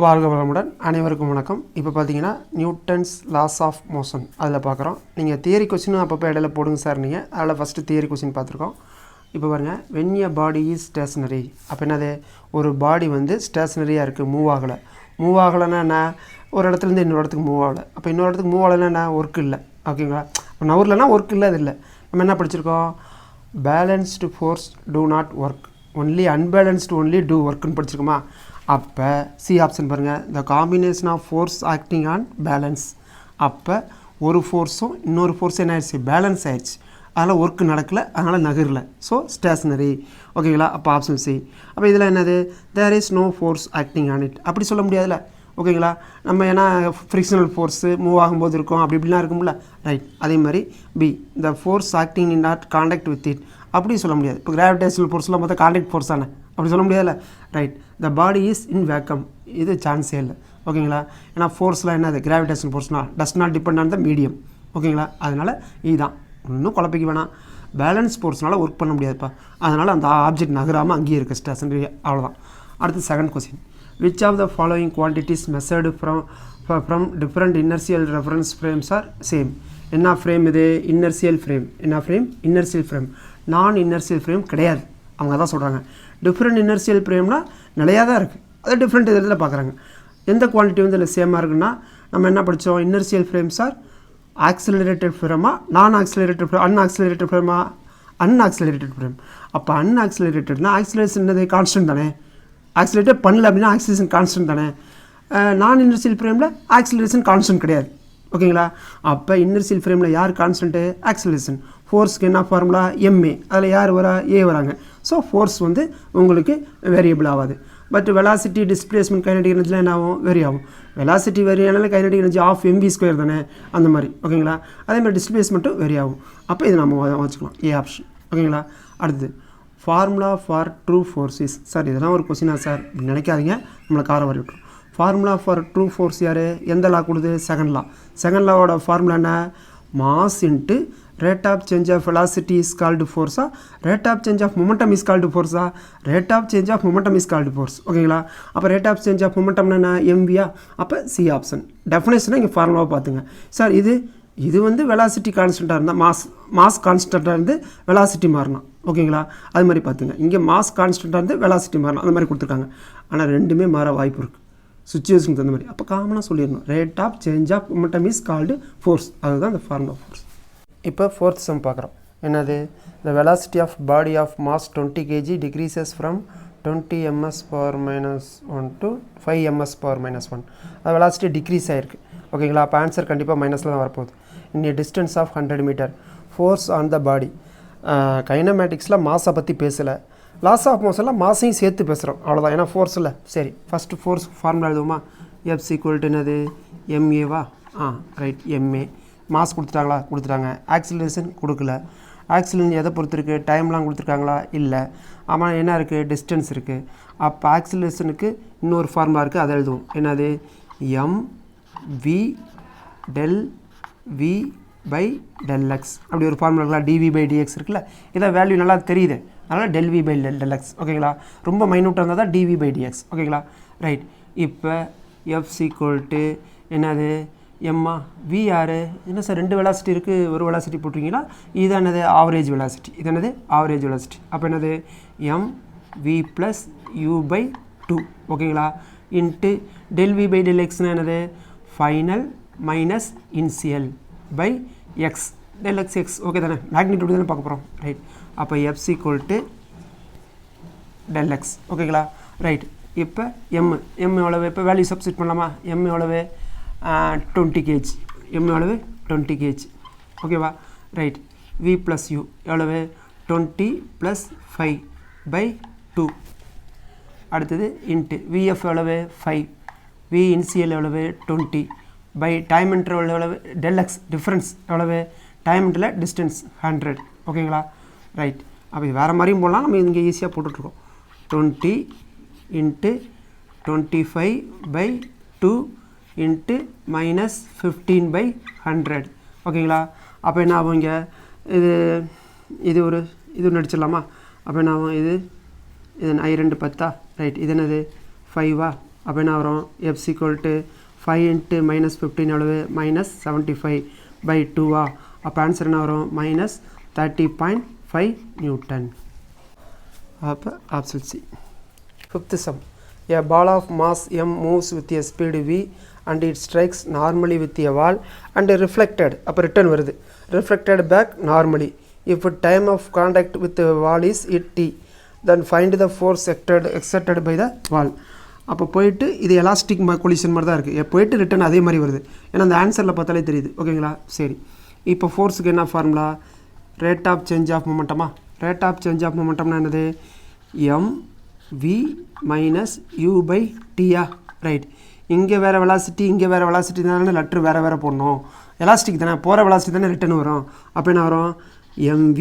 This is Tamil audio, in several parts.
வாழ்க வளமுடன் அனைவருக்கும் வணக்கம். இப்போ பார்த்தீங்கன்னா நியூட்டன்ஸ் லாஸ் ஆஃப் மோஷன் அதில் பார்க்குறோம். நீங்கள் தியரி கொஸ்டினும் அப்பப்போ இடையில போடுங்க சார். நீங்கள் அதில் ஃபஸ்ட்டு தியரி கொஸ்டின் பார்த்துருக்கோம். இப்போ பாருங்கள், when a body is stationery. அப்போ என்னது, ஒரு பாடி வந்து ஸ்டேஷ்னரியாக இருக்குது, மூவ் ஆகலைன்னா என்ன, ஒரு இடத்துலேருந்து இன்னொரு இடத்துக்கு மூவ் ஆகலை. அப்போ இன்னொரு இடத்துக்கு மூவ் ஆகலைன்னா என்ன, ஒர்க் இல்லை. ஓகேங்களா? இப்போ நவர்லனா ஒர்க் இல்லை, அது இல்லை. நம்ம என்ன படிச்சிருக்கோம், balanced force do not work, only unbalanced only do ஒர்க்குன்னு படிச்சிருக்கோமா? அப்போ சி ஆப்ஷன் பாருங்கள், the combination of force acting on balance. அப்போ ஒரு ஃபோர்ஸும் இன்னொரு ஃபோர்ஸும் என்ன ஆயிடுச்சு, பேலன்ஸ் ஆயிடுச்சு. அதனால் ஒர்க்கு நடக்கலை, அதனால் நகரல. So stationery. ஓகேங்களா? அப்போ ஆப்ஷன் சி. அப்போ இதில் என்னது, there is no force acting on it, அப்படி சொல்ல முடியாதுல்ல. ஓகேங்களா? நம்ம ஏன்னா ஃப்ரிக்ஷனல் ஃபோர்ஸு மூவ் ஆகும்போது இருக்கும், அப்படி இப்படிலாம் இருக்கும்ல. ரைட். அதே மாதிரி B, the force acting in not contact with it, அப்படி சொல்ல முடியாது. இப்போ கிராவிடேஷனல் ஃபோர்ஸ்லாம் மொத்தம் காண்டாக்ட் ஃபோர்ஸ் தானே, அப்படி சொல்ல முடியாதுல்ல. Right. The body is in vacuum, இது சான்ஸே இல்லை. ஓகேங்களா? ஏன்னா ஃபோர்ஸ்லாம் என்னது, கிராவிடேஷன் ஃபோர்ஸ்னால் does not depend on the medium. ஓகேங்களா? அதனால் இதுதான், இன்னும் குழப்பிக்க வேணாம். பேலன்ஸ் ஃபோர்ஸ்னால் ஒர்க் பண்ண முடியாதுப்பா, அதனால் அந்த ஆப்ஜெக்ட் நகராமல் அங்கேயே இருக்குது ஸ்டேஷனரி. அவ்வளோதான். அடுத்து second question, which of the following quantities measured from different inertial reference frames are same? என்ன ஃப்ரேம் இது, இனர்சியல் ஃப்ரேம். என்ன ஃப்ரேம், இனர்சியல் ஃப்ரேம். நான் இனர்சியல் ஃப்ரேம் கிடையாது, அவங்க தான் சொல்கிறாங்க. டிஃப்ரெண்ட் இனர்சியல் ஃப்ரேம்னா நிலையாக தான் இருக்குது, அது டிஃப்ரெண்ட் இதில் பார்க்குறாங்க. எந்த குவாலிட்டி வந்து இதில் சேமாக இருக்குன்னா, நம்ம என்ன படித்தோம், இனர்சியல் ஃப்ரேம்ஸ் ஆர் ஆக்சிலரேட்டட் ஃப்ரேமா, நான் ஆக்சிலரேட்டட் ஃப்ரேம், அன்ஆக்சிலரேட்டட் ஃப்ரேமா, அன்ஆக்சிலரேட்டட் ஃப்ரேம். அப்போ அன்ஆக்சிலரேட்டட்னா ஆக்சிலரேஷன் என்னது, கான்ஸ்டன்ட் தானே. ஆக்சிலேட்டர் பண்ணல அப்படின்னா ஆக்சிலேஷன் கான்ஸ்டன்ட் தானே. நான் இனர்சியல் ஃப்ரேமில் ஆக்சிலரேஷன் கான்ஸ்டன்ட் கிடையாது. ஓகேங்களா? அப்போ இனர்சியல் ஃப்ரேமில் யார் கான்ஸ்டன்ட்டு, ஆக்சிலரேஷன். ஃபோர்ஸ்க்கு என்ன ஃபார்முலா, எம்ஏ. அதில் யார் வரா, ஏ வராங்க. ஸோ ஃபோர்ஸ் வந்து உங்களுக்கு வேரியபிள் ஆகாது. பட் வெலாசிட்டி, டிஸ்பிளேஸ்மெண்ட், கைனடிக் எனர்ஜிலாம் என்ன ஆகும், வெரி ஆகும். வெலாசிட்டி வெரி ஆனாலும் kinetic energy half mv square தானே, அந்த மாதிரி. ஓகேங்களா? அதேமாதிரி டிஸ்பிளேஸ்மெண்ட்டும் வெரி ஆகும். அப்போ இது நம்ம வச்சுக்கலாம், ஏ ஆப்ஷன். ஓகேங்களா? அடுத்து formula for true force is. Sir இதெல்லாம் ஒரு கொஸ்டினா சார் நினைக்காதீங்க, நம்மளை காரை வர விட்டுரும். ஃபார்முலா ஃபார் ட்ரூ ஃபோர்ஸ் யார், எந்த லா கொடுது, செகண்ட் லா. செகண்ட் லாவோட ஃபார்முலா என்ன, mass into rate of change of velocity is called ஃபோர்ஸா, rate of change of momentum is called ஃபோர்ஸா, rate of change of momentum is called force. ஓகேங்களா? அப்போ ரேட் ஆஃப் சேஞ்ச் ஆஃப் மொமெண்டம்னா என்ன, எம்வியா. அப்போ சி ஆப்ஷன். டெஃபினேஷனாக இங்கே ஃபார்முலாவை பார்த்துங்க சார். இது வந்து வெலாசிட்டி கான்ஸ்டண்ட்டாக இருந்தால் மாஸ் கான்ஸ்டண்ட்டாக இருந்து வெலாசிட்டி மாறணும். ஓகேங்களா? அது மாதிரி பார்த்துங்க, இங்கே மாஸ் கான்ஸ்டண்ட்டாக இருந்து வெலாசிட்டி மாறணும், அந்த மாதிரி கொடுத்துருக்காங்க. ஆனால் ரெண்டுமே மாற வாய்ப்பு இருக்குது சுச்சுவேஷனுக்கு தகுந்த மாதிரி. அப்போ காமனாக சொல்லிடணும், rate of change of momentum is called force. அதுதான் இந்த ஃபார்முலா ஃபோர்ஸ். இப்போ ஃபோர்த் சம் பார்க்குறோம். என்னது, the velocity of body of mass 20 kg decreases from 20 ms⁻⁻1 to 5 ms⁻⁻1. அது வெலாசிட்டி டிக்ரீஸ் ஆகிருக்கு. ஓகேங்களா? அப்போ ஆன்சர் கண்டிப்பாக மைனஸில் தான் வரப்போகுது. In distance of 100 metre. Force on the body. கைனமேட்டிக்ஸில் மாஸை பற்றி பேசலை, லாஸ் ஆஃப் மோஷனில் மாஸையும் சேர்த்து பேசுகிறோம், அவ்வளோதான். ஏன்னா ஃபோர்ஸ் இல்லை. சரி, ஃபஸ்ட்டு ஃபோர்ஸ் ஃபார்முலா எழுதுவோமா. எஃப்ஸ் ஈக்குவல் டு என்னது, எம்ஏவா. Right, M A. மாஸ் கொடுத்துட்டாங்களா, கொடுத்துட்டாங்க. ஆக்சிலரேஷன் கொடுக்கல. ஆக்சிலரேஷன் எதை பொறுத்து இருக்குது, டைம்லாம் கொடுத்துருக்காங்களா, இல்லை. ஆமாம், என்ன இருக்குது, டிஸ்டன்ஸ் இருக்குது. அப்போ ஆக்சிலரேஷனுக்கு இன்னொரு ஃபார்முலா இருக்குது, அதை எழுதுவோம். என்னது, M V del V by del X. அப்படி ஒரு ஃபார்முலா இருக்கலாம், டிவி பை டிஎக்ஸ் இருக்குல்ல. இதை வேல்யூ நல்லா தெரியுது, அதனால் del V by del X. ஓகேங்களா? ரொம்ப மைனூட்டாக இருந்தால் தான் டிவி பை டிஎக்ஸ். ஓகேங்களா? ரைட். இப்போ எஃப் ஈக்குவல் டு என்னது, எம்மா வி ஆர். என்ன சார், ரெண்டு வெலாசிட்டி இருக்குது, ஒரு வெலாசிட்டி போட்டிருக்கீங்களா. இது என்னது, ஆவரேஜ் வெலாசிட்டி. இது என்னது, ஆவரேஜ் வெலாசிட்டி. அப்போ என்னது, M V plus U by 2. ஓகேங்களா? Into del V by del எக்ஸ்னால் என்னது, final minus initial by X, del X X. Okay தானே, மேக்னிடியூட் தானே பார்க்க போகிறோம். ரைட். அப்போ எஃப்ஸ் ஈக்குவல் டு டெல் எக்ஸ். ஓகேங்களா? ரைட். இப்போ எம் எவ்வளவு, இப்போ வேல்யூ சப்ஸ்டிட் பண்ணலாமா. எம் எவ்வளவு, 20 kg. எம் எவ்வளவு, 20 kg. ஓகேவா? ரைட். வி ப்ளஸ் யூ எவ்வளவு, 20 + 5 பை 2. அடுத்தது இன்ட்டு விஎஃப் எவ்வளவு, 5. வி இன்சியல் எவ்வளவு, 20 பை டைம் இன்டர்வல் எவ்வளவு, டெல் எக்ஸ் டிஃப்ரென்ஸ் எவ்வளவு, டைம் இன்டரில் டிஸ்டன்ஸ் 100. ஓகேங்களா? ரைட். அப்போ வேறு மாதிரியும் போடலாம், நம்ம இங்கே ஈஸியாக போட்டுட்ருக்கோம். 20 into 25 by 2 into minus 15 by 100. ஓகேங்களா? அப்போ என்ன ஆகும், இங்கே இது நடிச்சிடலாமா. அப்போ என்ன ஆகும், இது I2 10. ரைட். இது என்னது 5. அப்போ என்ன வரும் எஃப் ஈக்குவல் டு 5 × -15 எவ்வளவு -75/2 அப்போ ஆன்சர் என்ன வரும் -30.5 நியூட்டன். அப்போ option C. Fifth some. A ball of mass m moves with a speed v and it strikes normally with a wall and reflected அப்போ ரிட்டர்ன் வருது reflected back normally. If time of contact with the wall is t, then find the force exerted by the wall. அப்போ போயிட்டு இது எலாஸ்டிக் கொலிஷன் மாதிரி தான் இருக்குது. போயிட்டு ரிட்டர்ன் அதே மாதிரி வருது. ஏன்னா அந்த ஆன்சரில் பார்த்தாலே தெரியுது. ஓகேங்களா? சரி, இப்போ ஃபோர்ஸுக்கு என்ன formula? Rate of change of மொமெண்டமா? ரேட் ஆஃப் சேஞ்ச் ஆஃப் மொமெண்டம்னா என்னது? mv - u/t. ரைட். இங்கே வேறு வெலாசிட்டி இங்கே வேறு வெலாசிட்டி தானே, லெட்ரு வேறு வேறு போடணும். எலாஸ்டிக் தானே, போகிற வெலாசிட்டி தானே ரிட்டர்ன் வரும். அப்போ என்ன வரும்? mv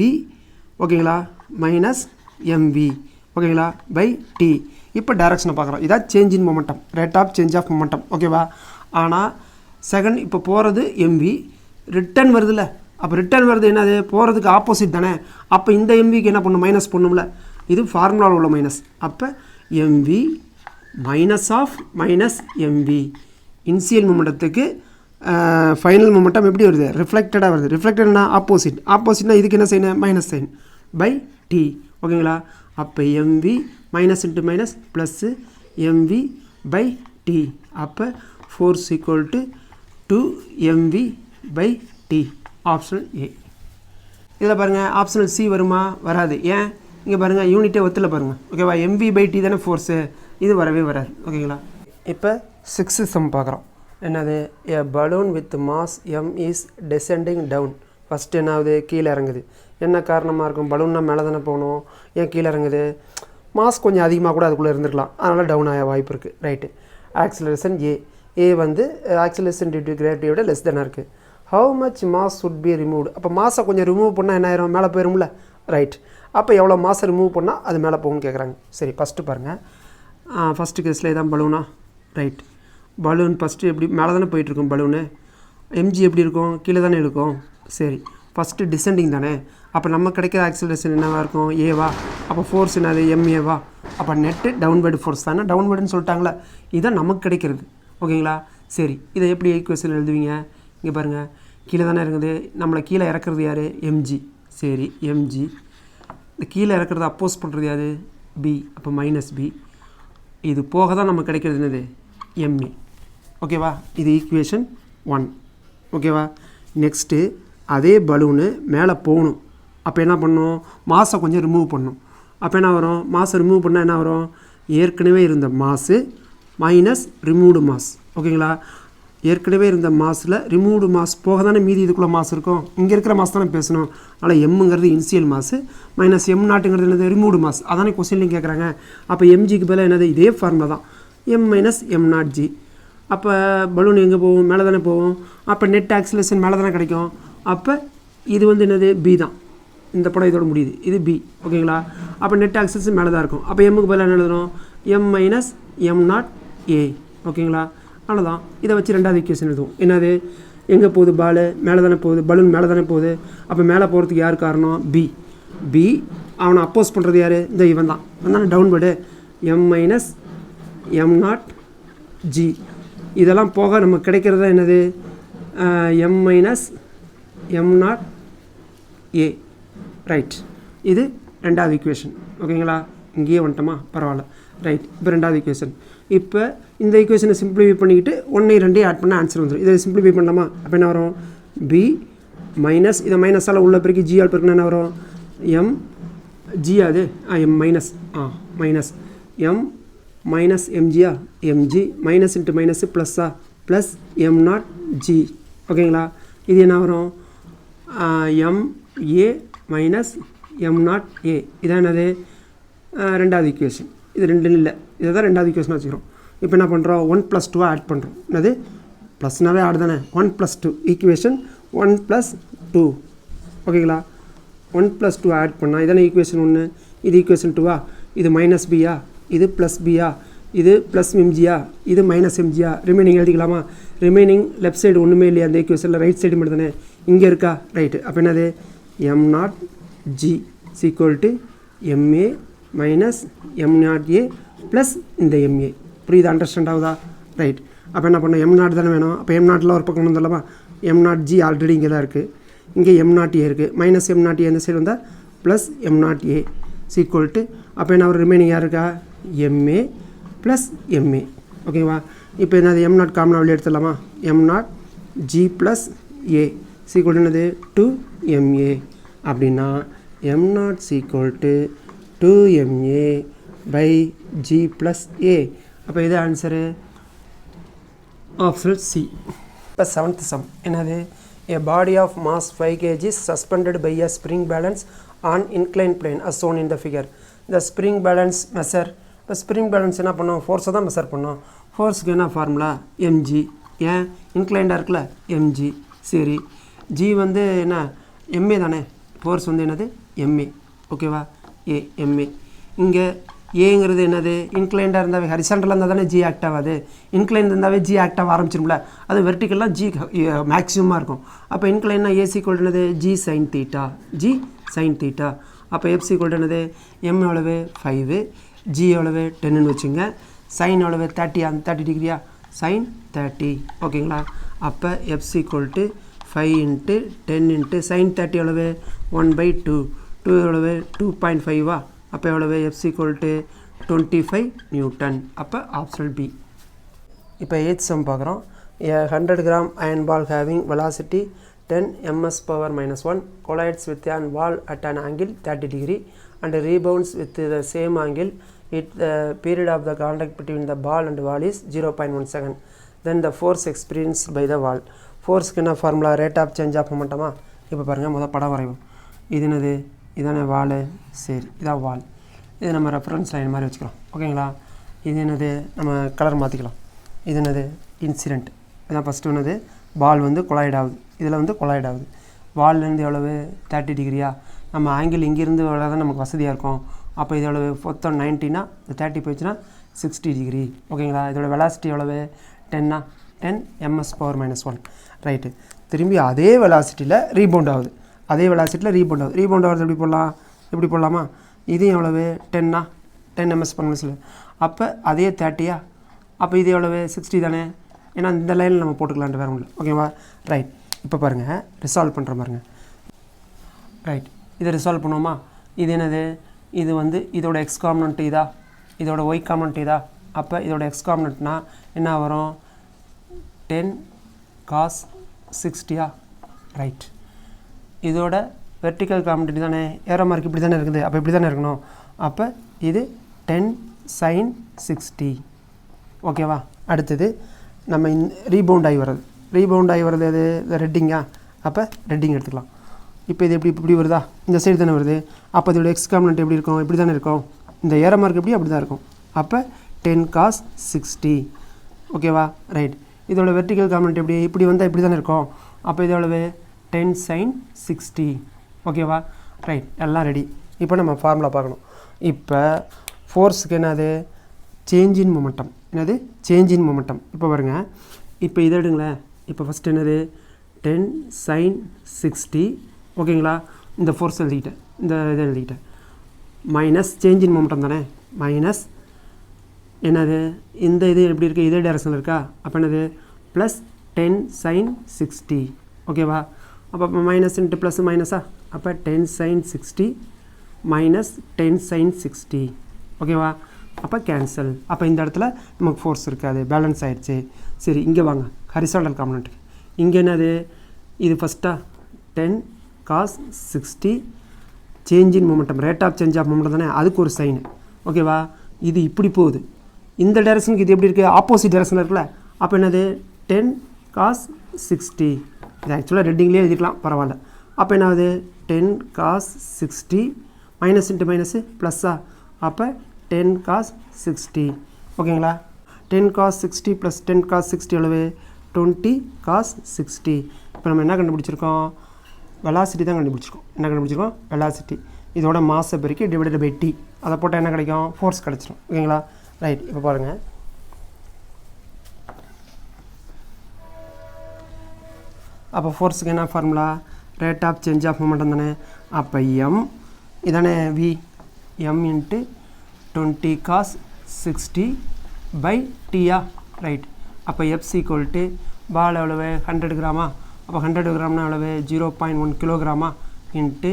ஓகேங்களா -mv ஓகேங்களா /t. இப்போ டைரக்ஷனை பார்க்குறோம். இதான் change in momentum, rate of change of momentum. ஓகேவா? ஆனால் செகண்ட் இப்போ போகிறது mv, ரிட்டர்ன் வருதுல்ல. அப்போ ரிட்டர்ன் வருது என்னது? போகிறதுக்கு ஆப்போசிட் தானே. அப்போ இந்த mvக்கு என்ன பண்ணும்? மைனஸ் பண்ணும்ல. இது ஃபார்முலாவில் உள்ள மைனஸ். அப்போ mv -mv இனிஷியல் மொமெண்டத்துக்கு ஃபைனல் மொமெண்டம் எப்படி வருது? ரிஃப்ளெக்டடாக வருது. ரிஃப்ளெக்டட்னா ஆப்போசிட். ஆப்போசிட்னா இதுக்கு என்ன செய்யணும்? Minus sign /t. ஓகேங்களா? அப்போ mv minus into minus plus mv/t. அப்போ force equal to 2mv/t. Option A. இதில் பாருங்கள் ஆப்ஷனல் சி வருமா? வராது. ஏன்? இங்கே பாருங்கள் யூனிட்டே ஒத்துல பாருங்கள். ஓகேவா? mv/t தானே ஃபோர்ஸு, இது வரவே வராது. ஓகேங்களா? இப்போ 6th சம் பார்க்குறோம். என்னது? a balloon with mass m is descending down. First என்னாவது? கீழே இறங்குது. என்ன காரணமாக இருக்கும்? பலூன்னா மேலே தானே போகணும், ஏன் கீழே இறங்குது? மாஸ் கொஞ்சம் அதிகமாக கூட அதுக்குள்ளே இருந்திருக்கலாம், அதனால் டவுன் ஆக வாய்ப்பு இருக்குது. ரைட்டு. ஆக்சிலரேஷன் ஏ வந்து ஆக்சிலரேஷன் டியூ டு கிராவிட்டியை விட லெஸ் தானே இருக்குது. How much mass should be removed? அப்போ மாஸை கொஞ்சம் ரிமூவ் பண்ணால் என்ன ஆயிரும்? மேலே போயிரும்ல. ரைட். அப்போ எவ்வளோ மாஸை ரிமூவ் பண்ணால் அது மேலே போகும்னு கேட்குறாங்க. சரி, ஃபஸ்ட்டு பாருங்கள். ஃபஸ்ட்டு கேஸில் இதான் பலூனா? ரைட். பலூன் ஃபஸ்ட்டு எப்படி மேலே தானே போயிட்டுருக்கும் பலூனு. எம்ஜி எப்படி இருக்கும்? கீழே தானே இருக்கும். சரி, ஃபஸ்ட்டு டிசெண்டிங் தானே. அப்போ நம்ம கிடைக்கிற ஆக்சிலரேஷன் என்னவாக இருக்கும்? ஏவா? அப்போ ஃபோர்ஸ் என்னது? எம்ஏவா? அப்போ நெட்டு டவுன்வேர்டு ஃபோர்ஸ் தானே. டவுன்வேர்டுன்னு சொல்லிட்டாங்களே, இதுதான் நமக்கு கிடைக்கிறது. ஓகேங்களா? சரி, இதை எப்படி ஈக்குவேஷன் எழுதுவீங்க? இங்கே பாருங்கள், கீழே தானே இருக்குது. நம்மளை கீழே இறக்குறது யார்? எம்ஜி. சரி, எம்ஜி. இந்த கீழே இறக்குறது அப்போஸ் பண்ணுறது யார்? பி. அப்போ -b. இது போக தான் நமக்கு கிடைக்கிறது என்னது? எம்ஏ. ஓகேவா? இது ஈக்குவேஷன் 1. ஓகேவா? நெக்ஸ்ட்டு அதே பலூனு மேலே போகணும். அப்போ என்ன பண்ணணும்? மாஸை கொஞ்சம் ரிமூவ் பண்ணணும். அப்போ என்ன வரும்? மாஸை ரிமூவ் பண்ணால் என்ன வரும்? ஏற்கனவே இருந்த மாஸு மைனஸ் ரிமூவ்டு மாஸ். ஓகேங்களா? ஏற்கனவே இருந்த மாஸில் ரிமூவ்டு மாஸ் போக தானே மீதி இதுக்குள்ளே மாஸ் இருக்கும். இங்கே இருக்கிற மாஸ் தானே பேசணும். அதனால் எம்முங்கிறது இனிஷியல் மாஸு மைனஸ் m0ங்கிறது என்னது? Removed mass. அதானே கொஸ்டின்லையும் கேட்குறாங்க. அப்போ எம்ஜிக்கு பதிலாக என்னது? இதே ஃபார்முலா தான், m - m0g. அப்போ பலூன் எங்கே போகும்? மேலே தானே போகும். அப்போ நெட் ஆக்சிலேஷன் மேலே தானே கிடைக்கும். அப்போ இது வந்து என்னது? பி தான். இந்த படம் இதோட முடியுது. இது பி. ஓகேங்களா? அப்போ நெட் ஆக்சிலேஷன் மேலே தான் இருக்கும். அப்போ எம்முக்கு பதிலாக என்ன எழுதணும்? m - m0a. ஓகேங்களா? அவ்வளோதான். இதை வச்சு ரெண்டாவது ஈக்குவேஷன் எழுதுவோம். என்னது? எங்கே போகுது? பால் மேலே தானே போகுது. பலூன் மேலே தானே போகுது. அப்போ மேலே போகிறதுக்கு யார் காரணம்? பி. அவனை அப்போஸ் பண்ணுறது யார்? இந்த இவன் தான். அதனால டவுன்வேர்டு m - m0g. இதெல்லாம் போக நமக்கு கிடைக்கிறது என்னது? m - m0a. ரைட். இது ரெண்டாவது ஈக்குவேஷன். ஓகேங்களா? இங்கேயே வந்துட்டோமா? பரவாயில்ல. ரைட். இப்போ ரெண்டாவது ஈக்குவேஷன். இப்போ இந்த ஈக்குவேஷனை சிம்பிளிஃபை பண்ணிக்கிட்டு 1 2 ஆட் பண்ணால் ஆன்சர் வந்துடும். இதை சிம்பிளிஃபை பண்ணலாமா? அப்போ என்ன வரும்? பி மைனஸ் இதை மைனஸால் உள்ள பிறகு ஜிஆல் பிறகு என்ன வரும்? M G. அது M minus minus M minus எம்ஜியா? எம்ஜி மைனஸ் இன்ட்டு மைனஸு ப்ளஸ்ஸா? Plus m0g. ஓகேங்களா? இது என்ன வரும்? MA minus m0a. இதான் என்னது? ரெண்டாவது ஈக்குவேஷன். இது ரெண்டும் இல்லை, இதை தான் ரெண்டாவது ஈக்குவேஷன் வச்சுக்கிறோம். இப்போ என்ன பண்ணுறோம்? 1 + 2 ஆட் பண்ணுறோம். என்னது? ப்ளஸ்னாவே ஆட் தானே. 1 + 2 ஈக்குவேஷன் 1 + 2. ஓகேங்களா? 1 + 2 ஆட் பண்ணால் இதானே ஈக்குவேஷன் 1. இது ஈக்குவேஷன் 2வா? இது மைனஸ் பியா? இது ப்ளஸ் பியா? இது ப்ளஸ் எம்ஜியா? இது மைனஸ் எம்ஜியா? ரிமைனிங் எழுதிக்கலாமா? ரிமைனிங் லெஃப்ட் சைடு ஒன்றுமே இல்லையா அந்த ஈக்குவேஷனில்? ரைட் சைடு மட்டும் தானே. இங்கே இருக்கா? ரைட்டு. அப்போ என்னது? m0g = ma - m0a ப்ளஸ் இந்த ma. புரியுது, அண்டர்ஸ்டாண்ட் ஆகுதா? ரைட். அப்போ என்ன பண்ணோம், எம் நாட் தானே வேணும். அப்போ எம் நாட்டில் ஒரு பக்கம் வந்துடலாமா, எம் நாட் ஜி ஆல்ரெடி இங்கே தான் இருக்குது, இங்கே எம் நாட் ஏ இருக்குது, மைனஸ் எம் நாட் ஏ இந்த சைடு வந்தால் plus am not a sequel to, அப்போ என்ன ஒரு ரிமைனிங் யார் இருக்கா, எம்ஏ ப்ளஸ் எம்ஏ. ஓகேவா? இப்போ என்னது எம் நாட் காமனாக வெளியே எடுத்துடலாமா, M nought G plus A equal என்னது 2MA. அப்படின்னா M nought equal to 2MA by G plus A. அப்போ இது ஆன்சரு ஆப்ஷன் சி. இப்போ 7th சம் என்னது, a body of mass 5 kg is suspended by a spring balance on inclined plane as shown in the figure. The spring balance measure. இப்போ ஸ்ப்ரிங் பேலன்ஸ் என்ன பண்ணோம், ஃபோர்ஸை தான் மெஷர் பண்ணோம். ஃபோர்ஸுக்கு என்ன ஃபார்முலா, எம்ஜி. ஏன் இன்க்ளைண்டாக இருக்குல்ல, எம்ஜி. சரி, ஜி வந்து என்ன, எம்ஏ தானே, ஃபோர்ஸ் வந்து என்னது, எம்ஏ. ஓகேவா, ஏ எம்ஏ. இங்கே ஏங்கிறது என்னது, இன்க்ளைண்டாக இருந்தாவே ஹரிசாண்டலாக இருந்தால் தானே ஜி ஆக்ட் ஆகாது, இன்க்ளைண்ட் இருந்தாவே ஜி ஆக்ட் ஆக ஆரம்பிச்சிரும்ல, அது வெர்டிக்கல்லாம் ஜி மேக்ஸிமமாக இருக்கும். அப்போ இன்க்ளைன்னா ஏசி கொள்ளுனது G sine theta, G sine theta. அப்போ எஃப்சி கொள்ளுனது எம் எவ்வளவு 5, ஜி எவ்வளவு 10ன்னு வச்சுங்க, சைன் எவ்வளவு 30, அந்த 30 டிகிரியா, சைன் 30. ஓகேங்களா? அப்போ எஃப்சி கொல்ட்டு 5 × 10 × சைன் 30 எவ்வளவு 1/2, 2 எவ்வளவு 2.5வா. அப்போ எவ்வளவு எஃப்சி கொல்ட்டு 25 நியூட்டன். அப்போ ஆப்ஷன் பி. இப்போ 8th சம் பார்க்குறோம். 100 gram iron ball having velocity 10 ms/-1 collides with an wall at an angle 30 degree and rebounds with the same angle. The period of the contact between the ball and wall is 0.1 second. Then the force experienced by the wall. ஃபோர்ஸ்க்கு என்ன formula, rate of change of மொமெண்டமா. இப்போ பாருங்கள், முதல் படம் வரைவோம். இது என்னது, இதானே வால். சரி, இதான் வால். இது நம்ம ரெஃபரன்ஸ் லைன் மாதிரி வச்சுக்கலாம். ஓகேங்களா? இது என்னது, நம்ம கலர் மாற்றிக்கலாம். இது என்னது, இன்சிடெண்ட். இதான் ஃபஸ்ட்டு என்னது, பால் வந்து கொலாய்ட் ஆகுது, இதில் வந்து கொலாய்ட் ஆகுது. வால்லேருந்து எவ்வளவு 30 டிகிரியா, நம்ம ஆங்கிள் இங்கேருந்து எவ்வளோ தான் நமக்கு வசதியாக இருக்கும். அப்போ இது எவ்வளவு மொத்தம் 90னா, இந்த 30 போயிடுச்சுன்னா 60 டிகிரி. ஓகேங்களா? இதோட வெலாசிட்டி எவ்வளவு 10னா 10 ms/-1. ரைட்டு. திரும்பி அதே வெலாசிட்டியில் ரீபவுண்ட் ஆகுது, அதே வெலாசிட்டியில் ரீபவுண்ட் ஆகுது. ரீபவுண்ட் ஆகுது எப்படி போடலாம், எப்படி போடலாமா, இது எவ்வளவு 10னா 10 ms/s. அப்போ அதே 30யா, அப்போ இது எவ்வளவு 60 தானே, ஏன்னா இந்த லைனில் நம்ம போட்டுக்கலான்ட்டு வேறு ஒன்று. ஓகேவா? ரைட். இப்போ பாருங்கள், ரிசால்வ் பண்ணுற பாருங்க. ரைட், இதை ரிசால்வ் பண்ணுவோமா. இது என்னது, இது வந்து இதோட எக்ஸ் காம்பனண்ட் இதா, இதோட ஒய் காம்பனண்ட் இதா. அப்போ இதோட எக்ஸ் காம்பனண்ட்னா என்ன வரும், 10 cos 60யா. ரைட். இதோட வெர்டிக்கல் காம்பனண்ட் தானே, ஏரோ மார்க் இப்படி தானே இருக்குது, அப்போ இப்படி தானே இருக்கணும். அப்போ இது 10 sin 60. ஓகேவா? அடுத்தது நம்ம ரீபவுண்ட் ஆகி வர்றது அது ரெட்டிங்கா. அப்போ ரெட்டிங் எடுத்துக்கலாம். இப்போ இது எப்படி இப்படி வருதா, இந்த சைடு தானே வருது. அப்போ இதோட எக்ஸ் காம்பனண்ட் எப்படி இருக்கும், இப்படி தானே இருக்கும். இந்த ஏரோ மார்க் எப்படி அப்படி தான் இருக்கும். அப்போ 10 cos 60. ஓகேவா? ரைட். இதோட வெர்டிக்கல் காம்பனண்ட் எப்படி, இப்படி வந்தால் இப்படி தானே இருக்கும். அப்போ இது எவ்வளவு 10 sin 60. ஓகேவா? ரைட், எல்லாம் ரெடி. இப்போ நம்ம ஃபார்முலா பார்க்கணும். இப்போ ஃபோர்ஸுக்கு என்னது, சேஞ்ச் இன் மொமெண்டம். என்னது, சேஞ்ச் இன் மொமெண்டம். இப்போ பாருங்கள், இப்போ இதை எடுங்களேன். இப்போ ஃபஸ்ட் என்னது 10 sin 60. ஓகேங்களா? இந்த ஃபோர்ஸ் எழுதிக்கிட்டேன், இந்த இதை எழுதிக்கிட்டேன். மைனஸ் சேஞ்ச் இன் மொமெண்டம் தானே, மைனஸ் என்னது, இந்த இது எப்படி இருக்குது, இதே டைரக்ஷனில் இருக்கா. அப்போ என்னது ப்ளஸ் 10 sin 60. ஓகேவா? அப்போ மைனஸ் இன்ட்டு ப்ளஸ் மைனஸா. அப்போ 10 sin 60 மைனஸ் 10 sin 60. ஓகேவா? அப்போ கேன்சல். அப்போ இந்த இடத்துல நமக்கு ஃபோர்ஸ் இருக்காது, பேலன்ஸ் ஆகிடுச்சு. சரி, இங்கே வாங்க, ஹரிசாண்டல் காம்பனண்ட்டுக்கு. இங்கே என்னது, இது ஃபஸ்ட்டாக 10 cos 60 change in momentum, rate of change of momentum தானே, அதுக்கு ஒரு சைனு. ஓகேவா? இது இப்படி போகுது, இந்த டைரக்ஷனுக்கு இது எப்படி இருக்குது, ஆப்போசிட் டைரக்ஷனில் இருக்குல்ல. அப்போ என்னது 10 cos 60. இது ஆக்சுவலாக ரெட்டிங்லேயே எழுதிக்கலாம், பரவாயில்ல. அப்போ என்ன ஆகுது 10 cos 60 மைனஸ் இன்ட்டு மைனஸு ப்ளஸ்ஸா. அப்போ 10 cos 60. ஓகேங்களா? 10 cos 60 ப்ளஸ் 10 cos 60 எவ்வளவு 20 cos 60. இப்போ நம்ம என்ன கண்டுபிடிச்சிருக்கோம், வெலாசிட்டி தான் கண்டுபிடிச்சிருக்கோம். என்ன கண்டுபிடிச்சிருக்கோம், வெலாசிட்டி. இதோட மாஸை பெருக்கி டிவைடட் பை டி, அதை போட்டால் என்ன கிடைக்கும், ஃபோர்ஸ் கிடச்சிடும். ஓகேங்களா? ரைட். இப்போ பாருங்கள், அப்போ ஃபோர்ஸுக்கு என்ன formula, rate of change of momentum தானே. அப்போ எம் இதானே V, M into 20 cos 60 by டியா ரைட். அப்போ எஃப்ஸ் ஈக்குவல் டு பால் எவ்வளவு 100 கிராமா, அப்போ 100 கிராம்னா எவ்வளவு 0.1 கிலோகிராமா இன்ட்டு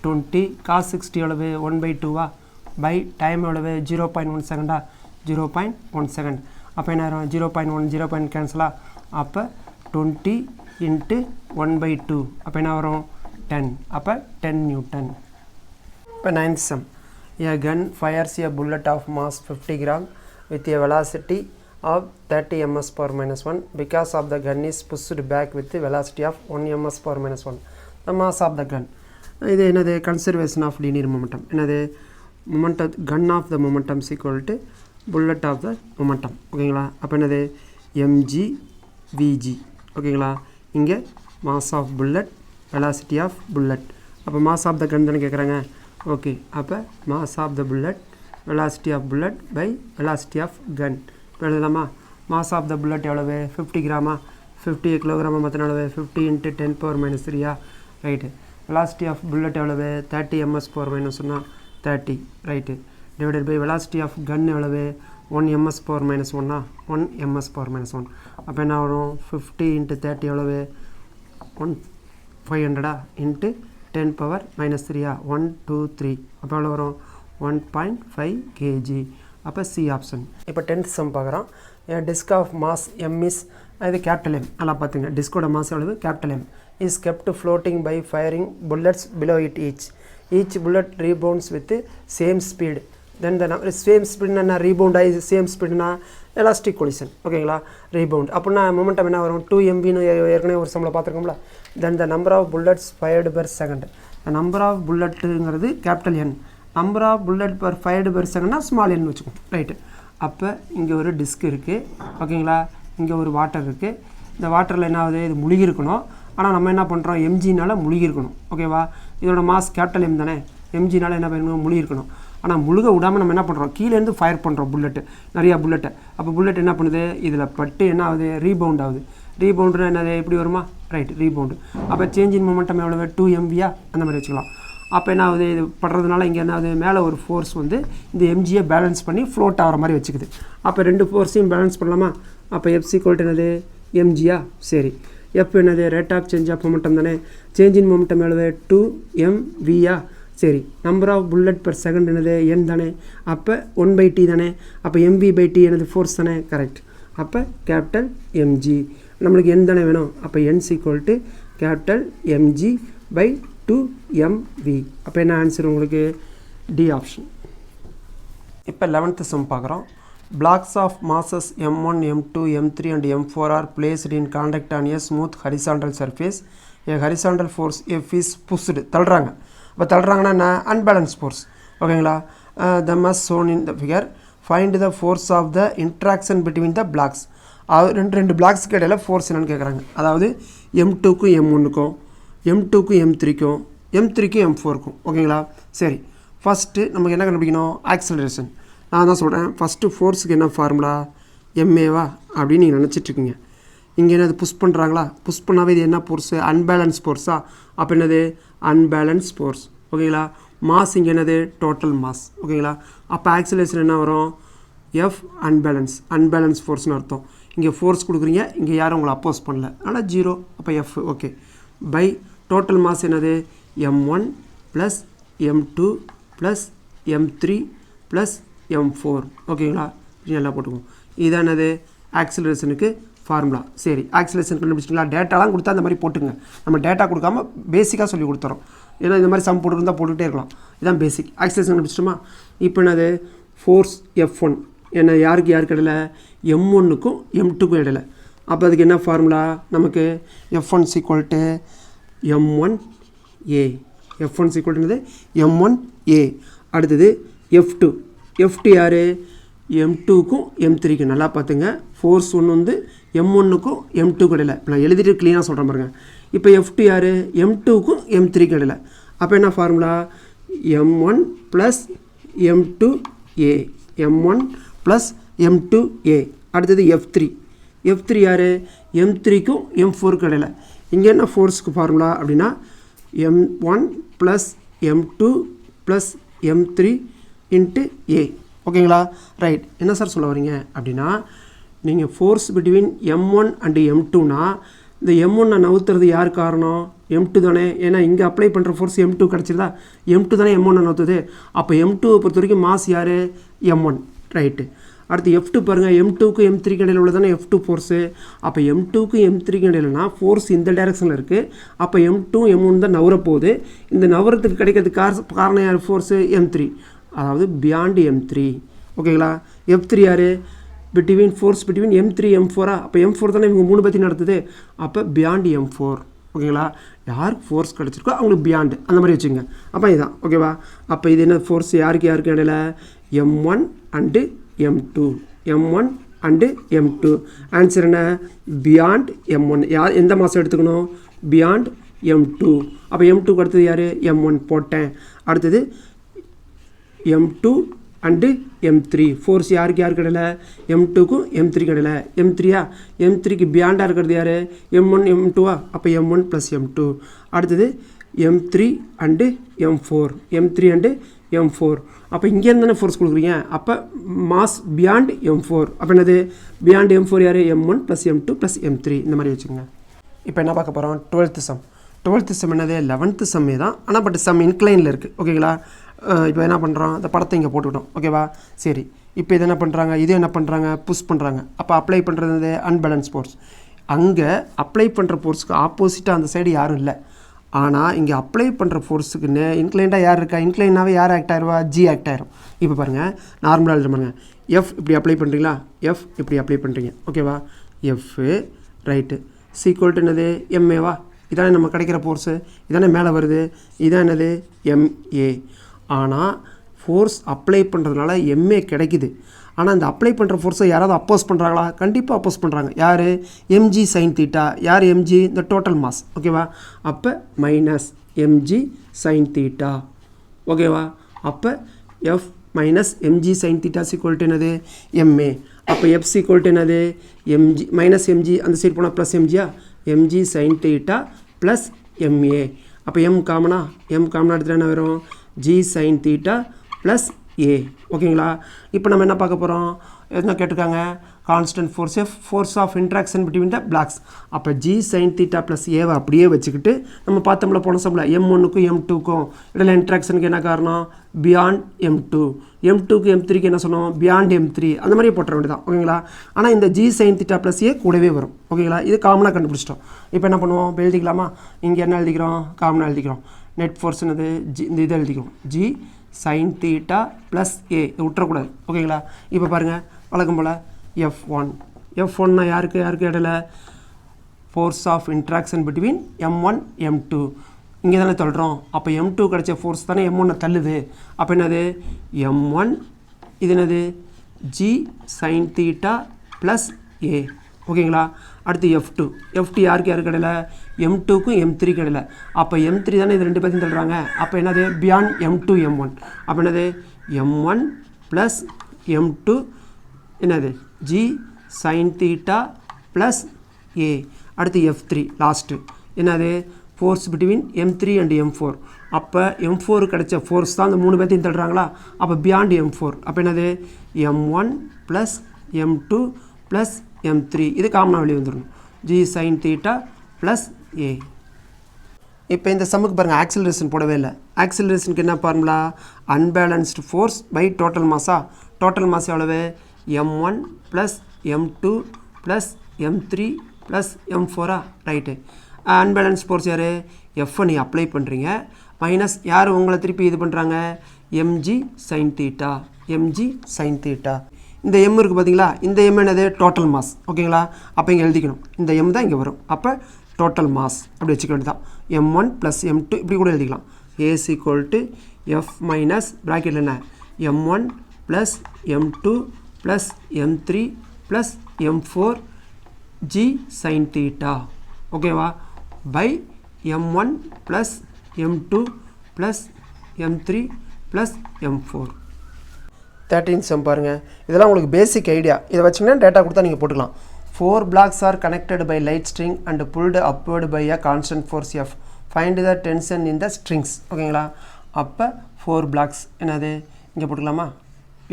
20 cos 60 எவ்வளவு 1/2 பை டைம் எவ்வளவு 0.1 செகண்டா 0.1 செகண்ட். அப்போ என்ன ஆகும் 0.1 0. கேன்சலா, அப்போ 20 இன்ட்டு 1/2 அப்போ என்ன வரும் 10, அப்போ 10 நியூட்டன். இப்போ 9th sum. A gun fires a bullet of mass 50 gram with a velocity of 30 ms per minus 1 because of the gun is pushed back with the velocity of 1 ms per minus 1. The mass of the gun. இது என்னது conservation of linear momentum. என்னது momentum gun of the momentum is equal to bullet of the momentum. ஓகேங்களா, அப்போ என்னது mg vg. ஓகேங்களா, இங்கே mass of bullet, velocity of bullet. அப்போ mass of the gun தானே கேட்குறாங்க. ஓகே, அப்போ mass of the bullet, velocity of bullet by velocity of gun. இப்போ எழுதலாமா, mass of the bullet எவ்வளவு 50 கிராமா, 50 கிலோகிராமா மொத்தம் எவ்வளவு 50 × 10⁻³ ரைட்டு. velocity of bullet எவ்வளவு 30 ms per minus 1 30 right. Divided by velocity of gun எவ்வளவு 1 ms per minus 1 1 ms per minus 1. அப்போ என்ன வரும் 50 × 30 எவ்வளவு 500 இன்ட்டு 10⁻³ 1 2 3 அப்போ எவ்வளோ வரும் 1.5 kg. அப்போ சி ஆப்ஷன். இப்போ 10th sum பார்க்குறோம். Disc of mass M is, இது கேபிட்டல் எம். நல்லா பார்த்துங்க, டிஸ்கோட மாஸ் எவ்வளவு capital M is kept floating by firing bullets below it each bullet rebounds with same speed. Then the same ஸ்பீடுனா என்ன, ரீபவுண்ட் ஆகி சேம் ஸ்பீடுனா எலாஸ்டிக் கொலிஷன். ஓகேங்களா, ரீபவுண்ட் அப்படின்னா மொமெண்டம் என்ன வரும் 2 mvன்னு ஏற்கனவே ஒரு சம்மில் பார்த்துருக்கோம்ல. Then the number of bullets fired per second. Number of புல்லட்டுங்கிறது capital N, number of bullet per fired per செகண்ட்னா ஸ்மால் என் வச்சுக்கோம் ரைட்டு. அப்போ இங்கே ஒரு டிஸ்க் இருக்குது. ஓகேங்களா, இங்கே ஒரு வாட்டர் இருக்குது. இந்த வாட்டரில் என்ன ஆகுது, இது முழுகி இருக்கணும். ஆனால் நம்ம என்ன பண்ணுறோம், எம்ஜினால் முழுகி இருக்கணும். ஓகேவா, இதோட மாஸ் கேபிட்டல் எம் தானே, எம்ஜினால் என்ன பண்ணணும் முழுகி இருக்கணும். ஆனால் முழுக விடாமல் நம்ம என்ன பண்ணுறோம், கீழேருந்து ஃபயர் பண்ணுறோம் புல்லட்டு, நிறையா புல்லட்டை. அப்போ புல்லட் என்ன பண்ணுது, இதில் பட்டு என்ன ஆகுது ரீபவுண்ட் ஆகுது. ரீபவுண்டுனா என்னது எப்படி வருமா ரைட் ரீபவுண்டு. அப்போ சேஞ்ச் இன் மொமெண்டம் எவ்வளவு 2 mvயா அந்த மாதிரி வச்சுக்கலாம். அப்போ என்ன ஆகுது, இது படுறதுனால இங்கே என்ன ஆகுது, மேலே ஒரு ஃபோர்ஸ் வந்து இந்த எம்ஜியை பேலன்ஸ் பண்ணி ஃப்ளோட் ஆகிற மாதிரி வச்சுக்குது. அப்போ ரெண்டு ஃபோர்ஸையும் பேலன்ஸ் பண்ணலாமா. அப்போ எஃப் ஈக்குவல் டு என்னது எம்ஜியா, சரி. எஃப் என்னது rate of change of momentum தானே, சேஞ்ச் இன் மொமெண்டம் எவ்வளவு 2 mvயா, சரி. Number of bullet per second என்னது என் தானே, அப்போ 1/t தானே. அப்போ mv/t என்னது ஃபோர்ஸ் தானே, கரெக்ட். அப்போ கேபிட்டல் எம்ஜி நம்மளுக்கு என் தானே வேணும். அப்போ N is equal to capital mg/2 mv. அப்போ என்ன ஆன்சர் உங்களுக்கு டி ஆப்ஷன். இப்போ 11th sum பார்க்குறோம். Blocks of masses m1 m2 m3 and m4 are placed in contact on a smooth horizontal surface. A horizontal force F is pushed. தள்ளுறாங்க. இப்போ தள்ளுறாங்கன்னா என்ன, அன்பேலன்ஸ் ஃபோர்ஸ். ஓகேங்களா, the mass shown in the figure. Find the force of the interaction between the blocks. ரெண்டு பிளாக்ஸுக்கு இடையில ஃபோர்ஸ் என்னன்னு கேட்குறாங்க. அதாவது m2க்கும் m1க்கும், m2க்கும் m3க்கும், m3க்கும் m4க்கும். ஓகேங்களா, சரி. ஃபஸ்ட்டு நமக்கு என்ன கண்டுபிடிக்கணும், ஆக்சலரேஷன். நான் தான் சொல்கிறேன், ஃபஸ்ட்டு ஃபோர்ஸுக்கு என்ன ஃபார்முலா எம்ஏவா அப்படின்னு நீங்கள் நினச்சிட்ருக்கீங்க. இங்கே என்னது புஷ் பண்ணுறாங்களா, புஷ் பண்ணாவே இது என்ன ஃபோர்ஸு, அன்பேலன்ஸ் ஃபோர்ஸா. அப்போ என்னது அன்பேலன்ஸ் ஃபோர்ஸ். ஓகேங்களா, மாஸ் இங்கே என்னது டோட்டல் மாஸ். ஓகேங்களா, அப்போ ஆக்சலரேஷன் என்ன வரும், எஃப் அன்பேலன்ஸ் ஃபோர்ஸ்னு அர்த்தம். இங்கே ஃபோர்ஸ் கொடுக்குறீங்க, இங்கே யாரும் உங்களை அப்போஸ் பண்ணல, ஆனால் 0. அப்போ F okay bye total mass என்னது m1 plus m2 plus m3 plus m4. ஓகேங்களா, நல்லா போட்டுக்குவோம். இதான் என்னது ஆக்சிலரேஷனுக்கு ஃபார்முலா. சரி, ஆக்சிலரேஷன் கண்டுபிடிச்சிங்களா. டேட்டாலாம் கொடுத்தா அந்த மாதிரி போட்டுங்க. நம்ம டேட்டா கொடுக்காம பேசிக்காக சொல்லி கொடுத்துறோம். ஏன்னா இந்த மாதிரி சம் போட்டுருந்தால் போட்டுக்கிட்டே இருக்கலாம். இதுதான் பேசிக். ஆக்சிலரேஷன் கண்டுபிடிச்சிட்டோமா. இப்போ என்னது ஃபோர்ஸ் F1 என்ன யாருக்கு இடையில m1க்கும் m2க்கும் இடையில. அப்போ அதுக்கு என்ன ஃபார்முலா நமக்கு F1 equal to m1a. F1 equal to m1a. அடுத்தது F2 யார், m2க்கும் m3க்கும். நல்லா பார்த்துங்க, ஃபோர்ஸ் ஒன்று வந்து m1க்கும் m2க்கும் இடையில. நான் எழுதிட்டு க்ளீனாக சொல்கிறேன் பாருங்க. இப்போ F2 யார், m2க்கும் m3க்கும் இடையில. அப்போ என்ன formula m1 plus m2a, m1 plus m2a. அடுத்தது F3 யார், m3க்கும் m4க்கும் இடையில. இங்கே என்ன ஃபோர்ஸுக்கு ஃபார்முலா அப்படின்னா m1 plus m2 plus m3 into a. ஓகேங்களா? ரைட். என்ன சார் சொல்ல வரீங்க அப்படின்னா, நீங்கள் ஃபோர்ஸ் பிட்வீன் M1 அண்ட் M2னா இந்த M1 நவுத்துறது யார் காரணம்? M2 தானே. ஏன்னா இங்கே அப்ளை பண்ணுற ஃபோர்ஸ் M2 கிடச்சிருதா, M2 தானே M1 நவுத்துது. அப்போ M2வை பொறுத்த வரைக்கும் மாஸ் யார்? M1. ரைட்டு. அடுத்து F2 பாருங்கள், M2க்கு M3 இடையில் உள்ள தானே F2 ஃபோர்ஸு. அப்போ M2க்கு M3 இடையிலனா ஃபோர்ஸ் இந்த டைரக்ஷனில் இருக்குது. அப்போ M2 M1 தான் நவரப்போகுது. இந்த நவரத்துக்கு கிடைக்கிறதுக்கு காரணம் யார்? ஃபோர்ஸு M3, அதாவது பியாண்ட் M3. ஓகேங்களா? F3 யார்? Force between M3 M4. அப்போ M4 தானே இவங்க 3 பற்றி நடத்துது. அப்போ பியாண்ட் M4. ஓகேங்களா? யாருக்கு ஃபோர்ஸ் கிடச்சிருக்கோ அவங்களுக்கு பியாண்டு அந்த மாதிரி வச்சுங்க. அப்போ இதுதான். ஓகேவா? அப்போ இது என்ன ஃபோர்ஸ் யாருக்கு இடையில? M1 and M2. M1 and M2. Answer என்ன? Beyond M1. யார் எந்த மாதம் எடுத்துக்கணும்? Beyond M2. அப்போ M2க்கு அடுத்தது யார்? M1 போட்டேன். அடுத்தது M2 அண்டு M3. ஃபோர்ஸ் யாருக்கு இடையில? M2க்கும் M3 இடையில. M3யா? M3க்கு பியாண்டாக இருக்கிறது யார்? M1 M2வா? அப்போ M1 + M2. அடுத்தது M3 and M4. M3 and M4. அப்போ இங்கே இருந்தானே ஃபோர்ஸ் கொடுக்குறீங்க. அப்போ மாஸ் பியாண்ட் M4. அப்போ என்னது? பியாண்ட் M4 யார்? M1 + M2 + M3. இந்த மாதிரி வச்சுக்கோங்க. இப்போ என்ன பார்க்க போகிறோம்? 12th some. 12th சம் என்னது? 11th சம்மே தான், ஆனால் பட் சம் இன்க்ளைனில் இருக்குது. ஓகேங்களா? இப்போ என்ன பண்ணுறோம்? இந்த படத்தை இங்கே போட்டுக்கிட்டோம். ஓகேவா? சரி. இப்போ இது என்ன பண்ணுறாங்க? இது என்ன பண்ணுறாங்க? புஷ் பண்ணுறாங்க. அப்போ அப்ளை பண்ணுறது அன்பேலன்ஸ் ஃபோர்ஸ். அங்கே அப்ளை பண்ணுற ஃபோர்ஸுக்கு ஆப்போசிட்டாக அந்த சைடு யாரும் இல்லை. ஆனால் இங்கே அப்ளை பண்ணுற ஃபோர்ஸுக்குன்னு இன்க்ளைண்டாக யார் இருக்கா? இன்க்ளைனாகவே யார் ஆக்ட் ஆயிடுவா? G ஆக்ட் ஆயிரும். இப்போ பாருங்கள், நார்மலாக எழுத பாருங்கள். F இப்படி அப்ளை பண்ணுறீங்களா? F இப்படி அப்ளை பண்ணுறீங்க. ஓகேவா? F ரைட்டு சீக்வல் டு என்னது? MAவா? இதானே நம்ம கிடைக்கிற ஃபோர்ஸு. இதானே மேலே வருது. இதான் என்னது? MA. ஆனால் ஃபோர்ஸ் அப்ளை பண்ணுறதுனால MA கிடைக்குது. ஆனால் இந்த அப்ளை பண்ணுற ஃபோர்ஸை யாராவது அப்போஸ் பண்ணுறாங்களா? கண்டிப்பாக அப்போஸ் பண்ணுறாங்க. யார்? mg sin θ. யார் mg? இந்த டோட்டல் மாஸ். ஓகேவா? அப்போ மைனஸ் mg sin θ. ஓகேவா? அப்போ F minus mg sin θ equal to என்னது? MA. அப்போ F ஈக்குவல் டு என்னது? mg மைனஸ் mg அந்த சைடு போனால் ப்ளஸ் mgயா? mg sin θ plus MA. அப்போ M காமனா? M காமனா எடுத்துகிட்டு என்ன வரும்? G sin θ plus A. ஓகேங்களா? இப்போ நம்ம என்ன பார்க்க போகிறோம்? என்ன கேட்டிருக்காங்க? Constant force F, force of interaction between the blocks. அப்போ G sin θ ப்ளஸ் ஏவை அப்படியே வச்சுக்கிட்டு நம்ம பார்த்தோம்ல போன சம்ல M1க்கும் M2க்கும் இடையில இன்ட்ராக்ஷனுக்கு என்ன காரணம்? Beyond M2. M2க்கு M3க்கு என்ன சொன்னோம்? Beyond M3. அந்த மாதிரியே போட்டுற வேண்டியதான். ஓகேங்களா? ஆனால் இந்த G sin θ ப்ளஸ் ஏ கூடவே வரும். ஓகேங்களா? இது காமனாக கண்டுபிடிச்சிட்டோம். இப்போ என்ன பண்ணுவோம்? எழுதிக்கலாமா? இங்கே என்ன எழுதிக்கிறோம்? காமனாக எழுதிக்கிறோம். நெட் ஃபோர்ஸ் என்னது? இந்த இதை எழுதிக்கிறோம். G sin θ ப்ளஸ் ஏ. இது விட்டுறக்கூடாது. ஓகேங்களா? இப்போ பாருங்கள், வழக்கம் போல் F1. F1னா யாருக்கு இடையில? Force of interaction between M1 M2. இங்கே தானே தள்ளுறோம். அப்போ M2 கிடைச்ச ஃபோர்ஸ் தானே M1 தள்ளுது. அப்போ என்னது? M1 இது என்னது? G sin θ ப்ளஸ் ஏ. ஓகேங்களா? அடுத்து F2 யாருக்கு இடையில? M2க்கும் M3க்கு இடையில. அப்போ M3 தானே இது ரெண்டு பேர்த்தையும் தள்ளுறாங்க. அப்போ என்னது? Beyond M2 M1. அப்போ என்னது? M1 ப்ளஸ் M2 என்னது? G sin θ plus A. அடுத்து F3 லாஸ்ட்டு என்னது? Force between M3 and M4. அப்போ M4 கிடைச்ச ஃபோர்ஸ் தான் அந்த 3 பேர்த்தையும் தள்ளுறாங்களா? அப்போ பியாண்ட் M4. அப்போ என்னது? M1 plus M2 plus M3. இது காமனாக வெளியே வந்துடணும். G sin θ plus A. இப்போ இந்த சம்முக்கு பாருங்கள், ஆக்சிலரேஷன் போடவே இல்லை. ஆக்சிலரேஷனுக்கு என்ன formula? Unbalanced force by total மாஸா? டோட்டல் மாஸ் எவ்வளவு? M1 plus M2 plus M3 plus M4. Right. Unbalance force யார்? F நீ அப்ளை பண்ணுறீங்க. மைனஸ் யார் உங்களை திருப்பி இது பண்ணுறாங்க? mg sin θ. mg sin θ. இந்த M இருக்குது பார்த்தீங்களா? இந்த M என்னது? Total mass. ஓகேங்களா? அப்போ இங்கே எழுதிக்கணும். இந்த M தான் இங்கே வரும். அப்போ டோட்டல் மாஸ் அப்படி வச்சுக்க வேண்டியதான். M1 ப்ளஸ் M2 இப்படி கூட எழுதிக்கலாம். A equal to F minus ப்ராக்கெட்டில் என்ன? M1 plus M2 plus M3 plus M4 G sin θ. ஓகேவா? By M1 plus M2 plus M3 plus M4. 13 sum பாருங்கள். இதெல்லாம் உங்களுக்கு பேசிக் ஐடியா. இதை வச்சிங்கன்னா டேட்டா கொடுத்தா நீங்கள் போட்டுக்கலாம். 4 blocks are connected by light string and pulled upward by a constant force F. Find the tension in the strings. ஓகேங்களா? அப்போ 4 blocks என்னது? இங்கே போட்டுக்கலாமா?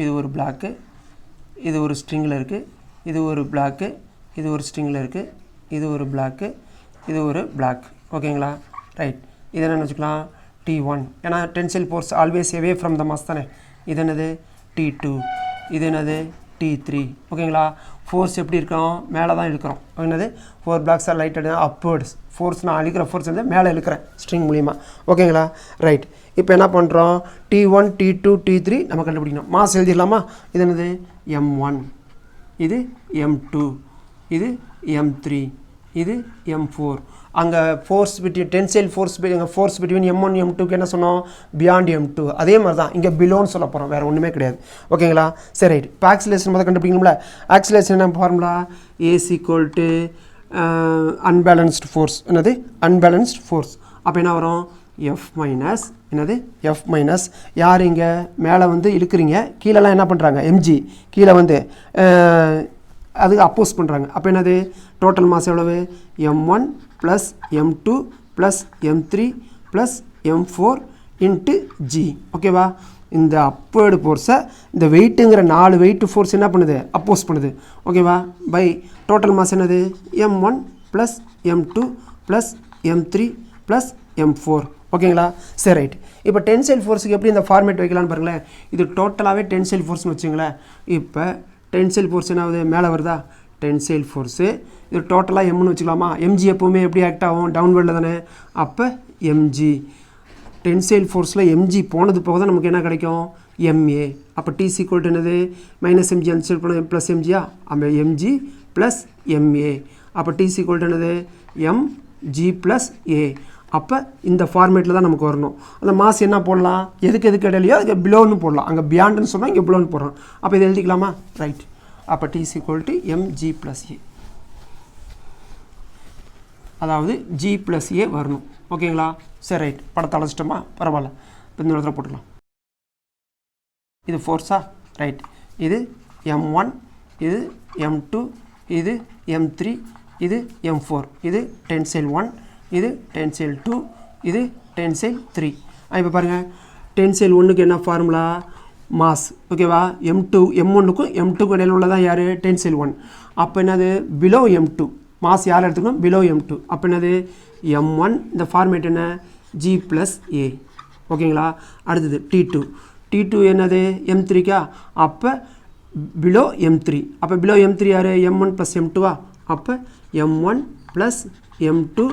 இது ஒரு பிளாக்கு, இது ஒரு ஸ்ட்ரிங்கில் இருக்குது, இது ஒரு பிளாக்கு, இது ஒரு ஸ்ட்ரிங்கில் இருக்குது, இது ஒரு பிளாக்கு, இது ஒரு பிளாக். ஓகேங்களா? ரைட். இதை என்ன வச்சுக்கலாம்? T1. ஏன்னா tensile force always away from the mass தானே. இது என்னது? T2. இது என்னது? T3. ஓகேங்களா? ஃபோர்ஸ் எப்படி இருக்கிறோம்? மேலே தான் இருக்கிறோம். என்னது? 4 blocks are lifted upwards. Force நான் அழிக்கிற ஃபோர்ஸ் வந்து மேலே இழுக்கிறேன் ஸ்ட்ரிங் மூலிமா. ஓகேங்களா? ரைட். இப்போ என்ன பண்ணுறோம்? T1, T2, T3 நம்ம கண்டுபிடிக்கணும். மாஸ் எழுதிடலாமா? இது என்னது? M1, இது M2, இது M3, இது M4. அங்கே force between tensile force force between M1 M2க்கு என்ன சொன்னோம்? Beyond M2. அதே மாதிரி தான் இங்கே பிலோன்னு சொல்ல போகிறோம், வேறு ஒன்றுமே கிடையாது. ஓகேங்களா? சரி, ரைட். இப்போ ஆக்சிலேஷன் முதல் கண்டுபிடிக்கணும்ல. ஆக்சிலேஷன் என்ன formula? A is equal to unbalanced force. என்னது? Unbalanced force. அப்போ என்ன வரும்? F மைனஸ் என்னது? F மைனஸ் யார் இங்கே மேலே வந்து இழுக்கிறீங்க, கீழெல்லாம் என்ன பண்ணுறாங்க? mg. கீழே வந்து அதுக்கு அப்போஸ் பண்ணுறாங்க. அப்போ என்னது? டோட்டல் மாஸ் எவ்வளவு? M1 plus M2 plus M3 plus M4 into G. ஓகேவா? இந்த அப்பேர்டு ஃபோர்ஸை இந்த வெயிட்டுங்கிற 4 வெயிட் ஃபோர்ஸ் என்ன பண்ணுது? அப்போஸ் பண்ணுது. ஓகேவா? பை டோட்டல் மாஸ் என்னது? M1 plus M2 plus M3 plus M4. ஓகேங்களா? சரி, ரைட். இப்போ டென்சைல் ஃபோர்ஸுக்கு எப்படி இந்த ஃபார்மேட் வைக்கலான்னு பாருங்களேன். இது டோட்டலாகவே டென்சைல் ஃபோர்ஸ்னு வச்சுங்களேன். இப்போ டென்சைல் ஃபோர்ஸ் என்ன ஆகுது? மேலே வருதா? டென்சைல் ஃபோர்ஸு இது டோட்டலாக எம்னு வச்சுக்கலாமா? எம்ஜி எப்போவுமே எப்படி ஆக்ட் ஆகும்? டவுன்வர்டில் தானே. அப்போ எம்ஜி டென்சைல் ஃபோர்ஸில் எம்ஜி போனது போக தான் நமக்கு என்ன கிடைக்கும்? எம்ஏ. அப்போ டி சீக்வல் என்னது? மைனஸ் எம்ஜி அந்த சைடு போன ப்ளஸ் எம்ஜியா? அப்போ எம்ஜி ப்ளஸ் எம்ஏ. அப்போ டி சீக்வல் என்னது? MG plus A. அப்போ இந்த ஃபார்மேட்டில் தான் நமக்கு வரணும். அந்த மாஸ் என்ன போடலாம்? எதுக்கு இடையிலையோ அதுக்கு பிலோன்னு போடலாம். அங்கே பியாண்டுன்னு சொன்னால் இங்கே பிலோன்னு போடுறோம். அப்போ இதை எழுதிக்கலாமா? ரைட். அப்போ T equal to MG plus A, அதாவது ஜி ப்ளஸ் ஏ வரணும். ஓகேங்களா? சரி, ரைட். படத்தை அழைச்சிட்டோமா? பரவாயில்ல. இப்போ இந்த இடத்துல போட்டுக்கலாம். இது ஃபோர்ஸா? ரைட். இது M1, இது M2, இது M3, இது M4. இது டென்சைல் 1, இது டென்சைல் 2, இது டென்சைல் 3. இப்போ பாருங்கள், டென்சைல் 1க்கு என்ன ஃபார்முலா? மாஸ். ஓகேவா? M1க்கும் M2க்கும் இடையில் உள்ளதான் யார்? டென்சைல் 1. அப்போ என்னது? Below M2. மாஸ் யார் எடுத்துக்கணும்? Below M2. அப்போ என்னது? M1. இந்த ஃபார்மேட் என்ன? G ப்ளஸ் ஏ. ஓகேங்களா? அடுத்தது T2 என்னது? M3க்கா? அப்போ பிலோ M3. அப்போ பிலோ M3 யார்? M1 ப்ளஸ் M2வா? அப்போ M1 plus M2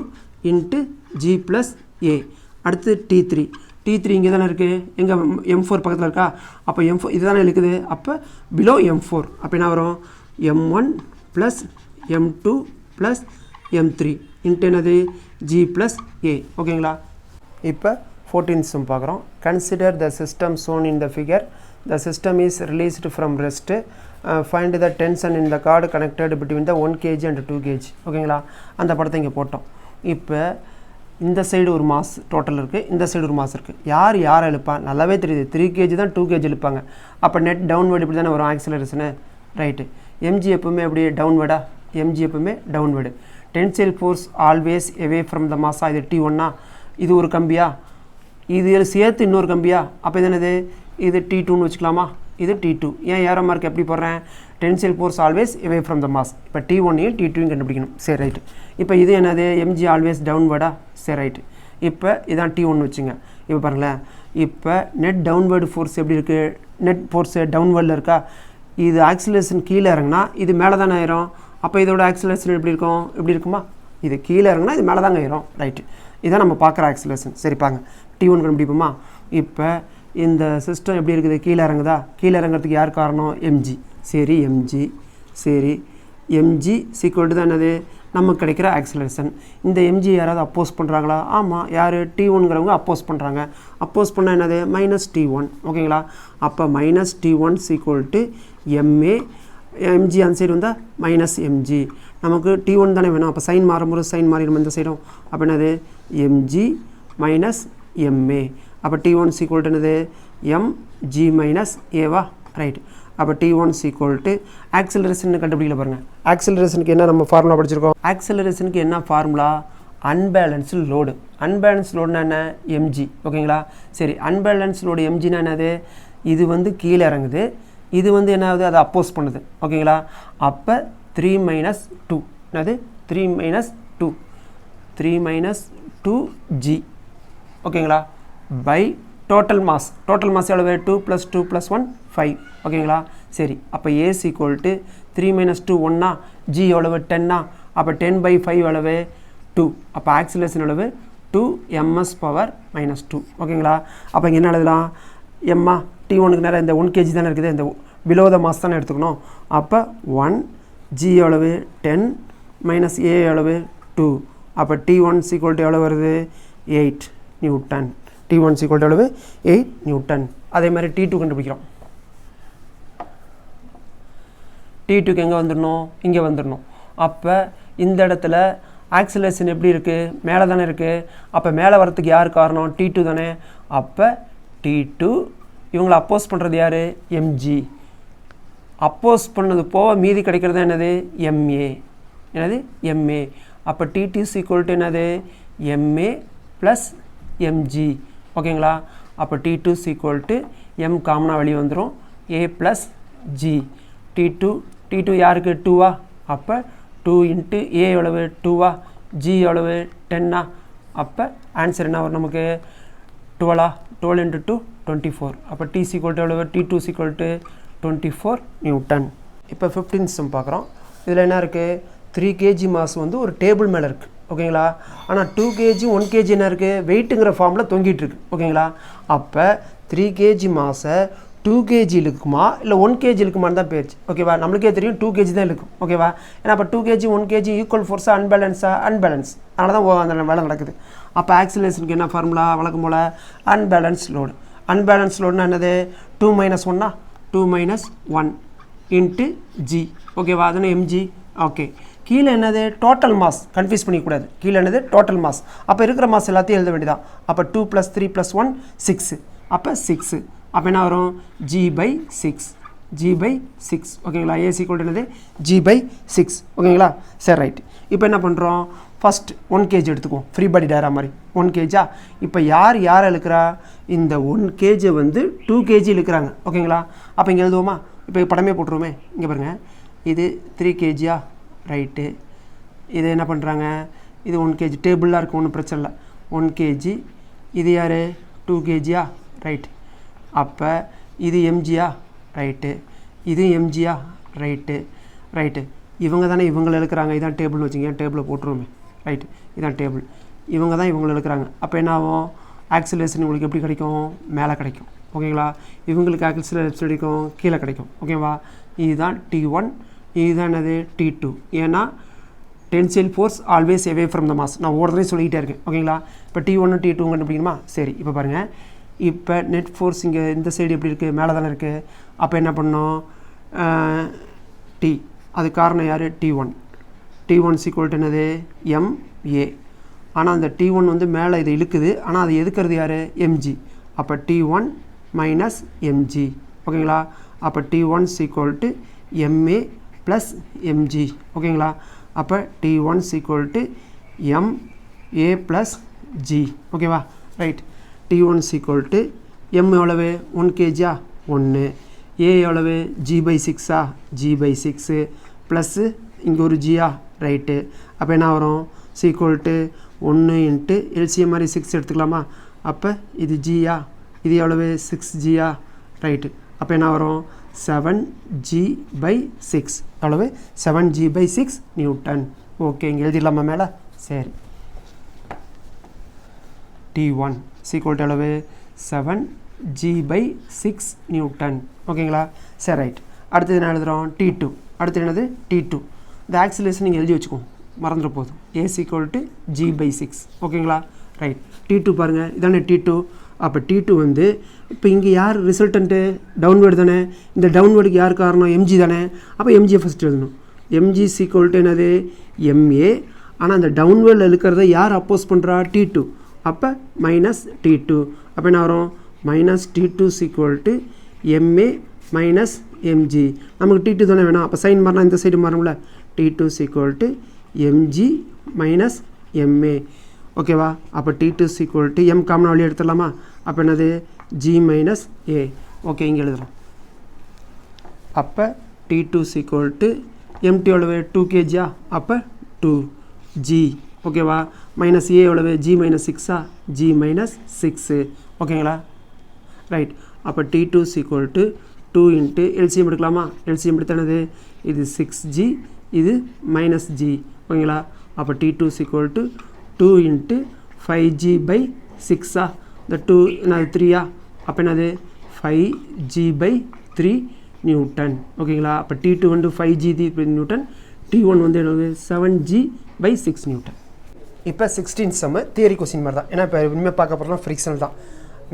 into G plus A. அடுத்து T3 இங்கே தானே இருக்குது. எங்கே? M4 பக்கத்தில் இருக்கா? அப்போ M4 இது தானே இருக்குது. அப்போ பிலோ M4. அப்போ என்ன வரும்? M1 plus M2 plus M3 into என்னது? G ப்ளஸ் ஏ. ஓகேங்களா? இப்போ 14th sum பார்க்குறோம். Consider the system shown in the figure. The system is released from rest. Find the tension in the cord connected between the 1 kg and 2 kg. ஓகேங்களா? அந்த படத்தை இங்கே போட்டோம். இப்போ இந்த சைடு ஒரு மாஸ் டோட்டல் இருக்குது, இந்த சைடு ஒரு மாஸ் இருக்குது. யார் எழுப்பான்? நல்லாவே தெரியுது. 3 kg தான் 2 kg எழுப்பாங்க. அப்போ நெட் டவுன்வேர்டு இப்படி தானே வரும் ஆக்சிலரேஷனு. ரைட்டு. எம்ஜி எப்பவுமே எப்படி? டவுன்வேர்டா? எம்ஜி எப்பவுமே downward. Tensile force always away from the மாஸா? இது T1. இது ஒரு கம்பியா? இது சேர்த்து இன்னொரு கம்பியா? அப்போ இது என்னது? இது T2ன்னு வச்சுக்கலாமா? இது T2. ஏன் ஏரோ மார்க் எப்படி போடுறேன்? Tensile force always away from the mass. இப்போ T1ஐயும் T2யும் கண்டுபிடிக்கணும். சரி, ரைட்டு. இப்போ இது என்னது? எம்ஜி ஆல்வேஸ் டவுன்வேர்டா? சரி, ரைட்டு. இப்போ இதான் T1 வச்சுங்க. இப்போ பாருங்களேன், இப்போ நெட் டவுன்வேர்டு ஃபோர்ஸ் எப்படி இருக்குது? நெட் ஃபோர்ஸு டவுன்வேர்டில் இருக்கா? இது ஆக்சிலேஷன் கீழே இறங்குனா இது மேலே தானே ஆயிரும். அப்போ இதோட ஆக்சிலேஷன் எப்படி இருக்கும்? இப்படி இருக்குமா? இது கீழே இறங்குனா இது மேலே தாங்க ஆயிரும். ரைட்டு. இதான் நம்ம பார்க்குற ஆக்சிலேஷன். சரி, பாங்க T1 கண்டுபிடிப்போமா? இப்போ இந்த சிஸ்டம் எப்படி இருக்குது? கீழே இறங்குதா? கீழே இறங்குறதுக்கு யார் காரணம்? எம்ஜி. சரி, எம்ஜி. சரி, எம்ஜி சீக்வல் தான் என்னது? நமக்கு கிடைக்கிற ஆக்சிலரேஷன். இந்த எம்ஜி யாராவது அப்போஸ் பண்ணுறாங்களா? ஆமாம். யார்? T1ங்கிறவங்க அப்போஸ் பண்ணுறாங்க. அப்போஸ் பண்ணால் என்னது? Minus T1. ஓகேங்களா? அப்போ minus T1 is equal to MA. MG அந்த சைடு வந்தால் மைனஸ் எம்ஜி. நமக்கு T1 தானே வேணும். அப்போ சைன் மாறும்போது சைன் மாறிடும் இந்த சைடும். அப்போ என்னது? MG minus MA. அப்போ T1 சீக்வல் டு என்னது? எம்ஜி மைனஸ் ஏவா? ரைட். அப்போ T1 சீக்வல் டு ஆக்சிலரேஷன் கண்டுபிடிக்கல பாருங்கள். ஆக்சிலரேஷனுக்கு என்ன நம்ம ஃபார்முலா படிச்சிருக்கோம்? ஆக்சிலரேஷனுக்கு என்ன ஃபார்முலா? Unbalanced load. அன்பேலன்ஸ் லோடுனா என்ன? எம்ஜி. ஓகேங்களா? சரி, அன்பேலன்ஸ் லோடு எம்ஜினா என்னது? இது வந்து கீழே இறங்குது, இது வந்து என்ன ஆகுது, அதை அப்போஸ் பண்ணுது. ஓகேங்களா? அப்போ 3 மைனஸ் 2 என்னது 3 மைனஸ் 2 3 மைனஸ் 2g. ஓகேங்களா? பை டோட்டல் மாஸ் எவ்வளவு 2 + 2 + 1 5. ஓகேங்களா? சரி, அப்போ A is equal to 3 minus 2 1 G எவ்வளவு 10. அப்போ 10/5 எவ்வளவு 2. அப்போ ஆக்சிலரேஷன் எவ்வளவு 2 ms பவர் மைனஸ் 2. ஓகேங்களா? அப்போ இங்கே என்ன எழுதலாம், எம்மா T1க்கு நேரம் இந்த 1 kg தானே இருக்குது, இந்த பிலோ த மாஸ் தானே எடுத்துக்கணும். அப்போ 1 g எவ்வளவு 10 மைனஸ் ஏ எவ்வளவு 2. அப்போ T1 ஈக்குவல் டு எவ்வளோ வருது 8 நியூட்டன். T1 ஈக்குவல் டு எவ்வளவு 8 நியூட்டன். அதே மாதிரி T2 கண்டுபிடிக்கிறோம். T2க்கு எங்கே வந்துடணும், இங்கே வந்துடணும். அப்போ இந்த இடத்துல ஆக்சிலரேஷன் எப்படி இருக்குது, மேலே தானே இருக்குது. அப்போ மேலே வரத்துக்கு யார் காரணம், T2 தானே. அப்போ T2 இவங்களை அப்போஸ் பண்ணுறது யார், mg. அப்போஸ் பண்ணது போக மீதி கிடைக்கிறது என்னது ma. என்னது ma. அப்போ T2 ஈக்குவல் டு என்னது ma ப்ளஸ் mg. ஓகேங்களா? அப்போ T2 ஈக்குவல் டு m காமனாக வெளியே வந்துடும், a ப்ளஸ் g. T2 யாருக்கு 2 அப்போ 2 × a எவ்வளவு 2 g எவ்வளவு 10. அப்போ ஆன்சர் என்ன வரும் நமக்கு 12 12 × 2 24. அப்போ T ஈக்குவல் டு எவ்வளவு T2 ஈக்குவல் டு 24 நியூட்டன். இப்போ 15 சம் பார்க்குறோம். இதில் என்ன இருக்குது, 3 kg மாஸ் வந்து ஒரு டேபிள் மேலே இருக்குது. ஓகேங்களா? ஆனால் 2 kg 1 kg என்ன இருக்குது, வெயிட்டுங்கிற ஃபார்மில் தொங்கிட்டு இருக்கு. ஓகேங்களா? அப்போ 3 kg மாஸை 2 kg இருக்குமா இல்லை 1 kg இருக்குமான்னு தான் போயிடுச்சு. ஓகேவா? நம்மளுக்கே தெரியும் 2 kg தான் இருக்கும். ஓகேவா? ஏன்னா அப்போ 2 kg 1 kg ஈக்குவல் ஃபோர்ஸாக அன்பேலன்ஸ். அதனால தான் அந்த வேலை நடக்குது. அப்போ ஆக்சிலரேஷனுக்கு என்ன ஃபார்முலா, வழக்கம் போல் அன்பேலன்ஸ் லோடுனா என்னது 2 மைனஸ் 1 2 மைனஸ் 1 இன்ட்டு ஜி. ஓகேவா? அதுன்னு mg. ஓகே, கீழே என்னது டோட்டல் மாஸ், கன்ஃபியூஸ் பண்ணிக்கூடாது. கீழே என்னது டோட்டல் மாஸ். அப்போ இருக்கிற மாஸ் எல்லாத்தையும் எழுத வேண்டியதான். அப்போ 2 + 3 + 1 6. அப்போ 6. அப்போ என்ன வரும் g/6. ஓகேங்களா? ஏ ஈக்குவல் டு என்னது g/6. ஓகேங்களா? சரி, ரைட். இப்போ என்ன பண்ணுறோம், ஃபஸ்ட் 1 kg எடுத்துக்குவோம், ஃப்ரீ பாடி டயரா மாதிரி 1 kg. இப்போ யார் இழுக்கிறா, இந்த 1 kg வந்து 2 kg இழுக்கிறாங்க. ஓகேங்களா? அப்போ இங்கே எழுதுவோமா, இப்போ படமே போட்டுருவோமே. இங்கே பாருங்கள், இது 3 kg ரைட்டு. இது என்ன பண்ணுறாங்க, இது 1 kg டேபிளாக இருக்கும், ஒன்றும் பிரச்சனை இல்லை. 1 kg. இது யார் 2 kg ரைட். அப்போ இது mg ரைட்டு, இது mg ரைட்டு. இவங்க தானே இவங்களை இழுக்கிறாங்க. இதான் டேபிள்னு வச்சுங்க, டேபிளை போட்டுருவோமே. ரைட்டு, இதான் டேபிள். இவங்க தான் இவங்களை இழுக்கிறாங்க. அப்போ என்ன ஆகும், ஆக்சிலரேஷன் உங்களுக்கு எப்படி கிடைக்கும், மேலே கிடைக்கும். ஓகேங்களா? இவங்களுக்கு ஆக்சிலரேஷன் கிடைக்கும், கீழே கிடைக்கும். ஓகேவா? இதுதான் T1, இதுதான் என்னது T2. ஏன்னா tensile force always away from the mass. நான் ஒவ்வொருத்தரையும் சொல்லிக்கிட்டே இருக்கேன். ஓகேங்களா? இப்போ T1 T2 கண்டுபிடிக்கணுமா? சரி, இப்போ பாருங்கள். இப்போ நெட் ஃபோர்ஸ் இங்கே இந்த சைடு எப்படி இருக்குது, மேலே தானே இருக்குது. அப்போ என்ன பண்ணோம், T, அது காரணம் யார், T1 ஈக்குவல் டு என்னது ma. ஆனால் அந்த T1 வந்து மேலே இதை இழுக்குது, ஆனால் அது எதுக்கிறது யார், mg. அப்போ T1 மைனஸ் mg. ஓகேங்களா? அப்போ T1 equal to ma plus mg. ஓகேங்களா? அப்போ T1 equal to ma plus g. ஓகேவா? Right. T1 equal to m எவ்வளவு 1 kg 1, a எவ்வளவு g/6 g/6 ப்ளஸ்ஸு இங்கே ஒரு g ரைட்டு. அப்போ என்ன வரும், ஈக்குவல் டு 1 இன்ட்டு எல்சிஎம் மாதிரி 6 எடுத்துக்கலாமா. அப்போ இது g, இது எவ்வளவு 6g ரைட்டு. அப்போ என்ன வரும் 7g/6. எவ்வளவு 7g/6 நியூட்டன். ஓகே, இங்கே எழுதிடலாமா மேலே. சரி, T1 ஈக்குவல் டு எவ்வளவு 7g/6 நியூட்டன். ஓகேங்களா? சரி, ரைட். அடுத்தது என்ன எழுதுகிறோம், T2. அடுத்து என்னது T2. இந்த ஆக்சிலரேஷன் நீங்கள் எழுதி வச்சுக்கோங்க, மறந்துட போதும். A equal to g/6. ஓகேங்களா? ரைட். T2 பாருங்கள், இதானே T2. அப்போ T2 வந்து இப்போ இங்கே யார் ரிசல்டன்ட்டு, டவுன்வேர்டு தானே. இந்த டவுன்வேர்டுக்கு யார் காரணம், mg தானே. அப்போ mg ஃபஸ்ட் எழுதணும். mg ஈக்குவல் டு என்னது ma. ஆனால் அந்த டவுன்வேர்டில் இருக்கிறத யார் அப்போஸ் பண்ணுறா, T2. அப்போ மைனஸ் T2. அப்போ என்ன வரும், minus T2 equal to ma minus mg. நமக்கு T2 தானே வேணும். அப்போ சைன் மாறினா இந்த சைடு மாறும்ல. T2 equal to mg minus ma. ஓகேவா? அப்போ T2 ஈக்குவல் டு m காமனாக வழி எடுத்துடலாமா. அப்போ என்னது g மைனஸ் a. ஓகே, இங்கே எழுதுகிறோம். அப்போ T2 is equal to MT எவ்வளவு 2 kg அப்போ 2g ஓகேவா மைனஸ் ஏ எவ்வளவு g மைனஸ் 6 g மைனஸ் 6 ஓகேங்களா ரைட் அப்போ T2 is equal to 2 into LCM எடுக்கலாமா LCM எடுத்தானது இது 6g இது மைனஸ் g ஓகேங்களா அப்போ T2 is equal to 2 into 5g by 6 இந்த 2 என்னது 3 அப்போ என்னது 5g by 3 நியூட்டன் ஓகேங்களா அப்போ T2 வந்து 5g நியூட்டன் T1 வந்து 7g by 6 நியூட்டன் இப்போ 16th சம் தியரி கொஸ்டின் மாதிரி தான் ஏன்னா இப்போ இனிமேல் பார்க்க போகிறோம்னா ஃப்ரிக்ஷனல் தான்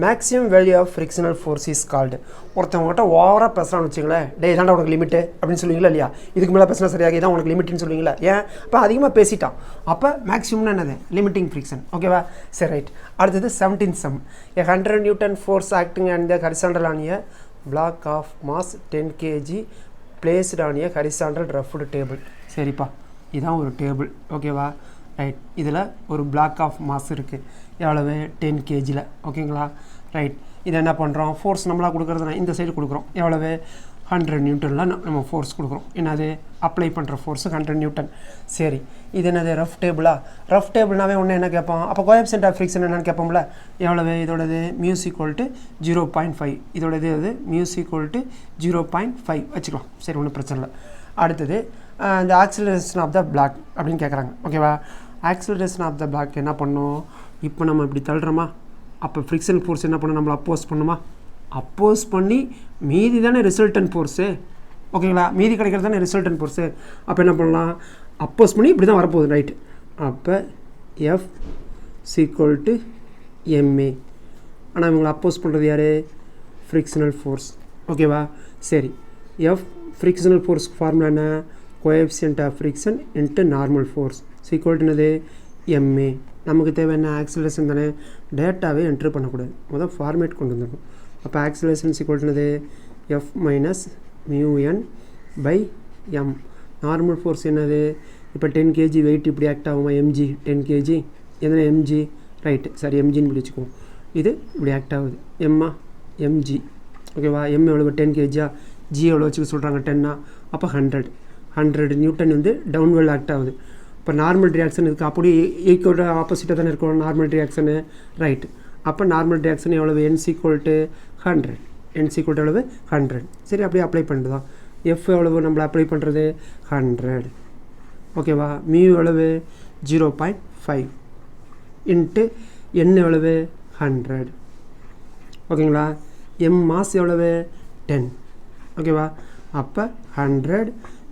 maximum value of frictional force is called ஒருத்தவங்ககிட்ட ஓவராக பேசுகிறான்னு வச்சுங்களேன் டே இதாண்டா உனக்கு லிமிட்டு அப்படின்னு சொல்லுவீங்களா இல்லையா இதுக்கு மேலே பேசினா சரியாக இதான் உனக்கு லிமிட்டுன்னு சொல்லுவீங்களா ஏன் அப்போ அதிகமாக பேசிட்டான் அப்போ மேக்ஸிமம்னா என்னது லிமிட்டிங் ஃப்ரிக்ஷன் ஓகேவா சரி ரைட் அடுத்தது 17th some a 100 Newton force acting on the horizontal on a block of mass 10 kg placed on a horizontal roughed table சரிப்பா இதான் ஒரு டேபிள் ஓகேவா ரைட் இதில் ஒரு பிளாக் ஆஃப் மாஸ் இருக்குது எவ்வளவு 10 kgல ஓகேங்களா ரைட் இதை என்ன பண்ணுறோம் ஃபோர்ஸ் நம்மளாக கொடுக்குறதுனா இந்த சைடு கொடுக்குறோம் எவ்வளவு 100 நியூட்டனில் நம்ம ஃபோர்ஸ் கொடுக்குறோம் என்னது அப்ளை பண்ணுற ஃபோர்ஸு 100 நியூட்டன் சரி இது என்னது ரஃப் டேபிளா ரஃப் டேபிள்னாவே ஒன்று என்ன கேட்போம் அப்போ கோஎஃபிஷியன்ட் ஆஃப் ஃப்ரிக்ஷன் என்னென்னு கேட்போம்ல எவ்வளவு இதோடது மியூஸ் ஈக்குவல் டு 0.5 இதோடது அது மியூஸ் ஈக்குவல் டு 0.5 வச்சுக்கலாம் சரி ஒன்றும் பிரச்சனை இல்லை அடுத்தது இந்த ஆக்சிலரேஷன் ஆஃப் த பிளாக் அப்படின்னு கேட்குறாங்க ஓகேவா ஆக்சிலரேஷன் ஆஃப் த பிளாக் என்ன பண்ணோம் இப்போ நம்ம இப்படி தள்ளுறோமா அப்போ ஃப்ரிக்ஷன் ஃபோர்ஸ் என்ன பண்ணணும் நம்மளை அப்போஸ் பண்ணுமா அப்போஸ் பண்ணி மீதி தானே ரிசல்டன் ஃபோர்ஸு ஓகேங்களா மீதி கிடைக்கிறது தானே ரிசல்டன் ஃபோர்ஸு அப்போ என்ன பண்ணலாம் அப்போஸ் பண்ணி இப்படி தான் வரப்போகுது ரைட்டு அப்போ எஃப் சீக்வல் டு எம்ஏ ஆனால் இவங்களை அப்போஸ் பண்ணுறது யார் ஃப்ரிக்ஷனல் ஃபோர்ஸ் ஓகேவா சரி எஃப் ஃப்ரிக்ஷனல் ஃபோர்ஸ் ஃபார்முலா என்ன coefficient of friction into normal force is equal to என்னது எம்ஏ நமக்கு தேவையான ஆக்சிலரேஷன் தானே டேட்டாவே என்ட்ரு பண்ணக்கூடாது முதல் ஃபார்மேட் கொண்டு வந்துடணும் அப்போ ஆக்சிலரேஷன் சீக்வல் டு என்னது F minus mu N by M normal force என்னது இப்போ 10 kg வெயிட் இப்படி ஆக்ட் ஆகுமா எம்ஜி 10 kg எதனா எம்ஜி ரைட்டு சரி எம்ஜின்னு இப்படி வச்சுக்குவோம் இது இப்படி ஆக்ட் ஆகுது எம்மா எம்ஜி ஓகேவா எம் எவ்வளோ 10 kg ஜி எவ்வளோ வச்சுக்க சொல்கிறாங்க 10 அப்போ 100 நியூட்டன் வந்து டவுன்வெல் ஆக்ட் ஆகுது இப்போ நார்மல் ரியாக்ஷன் இருக்குது அப்படி ஈக்குவல் ஆப்போசிட்டாக தானே இருக்கும் நார்மல் ரியாக்ஷனு ரைட்டு அப்போ நார்மல் ரியாக்ஷன் எவ்வளவு N is equal to 100 N is equal to எவ்வளவு 100 சரி அப்படியே அப்ளை பண்ணுறது தான் எஃப் எவ்வளவு நம்மளை அப்ளை பண்ணுறது 100 ஓகேவா மியூ எவ்வளவு 0.5 இன்ட்டு என் எவ்வளவு 100 ஓகேங்களா எம் மாஸ் எவ்வளவு 10 ஓகேவா அப்போ 100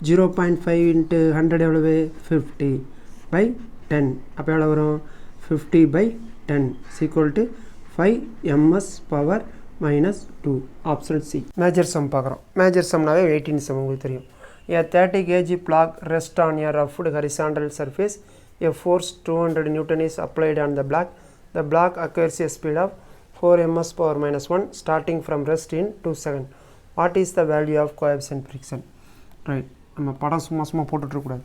0.5 இன்ட்டு 100 எவ்வளவு 50 பை 10 அப்போ எவ்வளோ வரும் 50 by 10 equal to 5 ms power minus 2 option C major sum பார்க்குறோம் மேஜர் சம்னாவே 18 சம் உங்களுக்கு தெரியும் a 30 kg block rest on a roughed horizontal surface a force 200 Newton is applied on the block acquires a speed of 4 ms power minus 1 starting from rest in 2 seconds what is the value of coefficient friction right நம்ம படம் சும்மா போட்டுட்ருக்கூடாது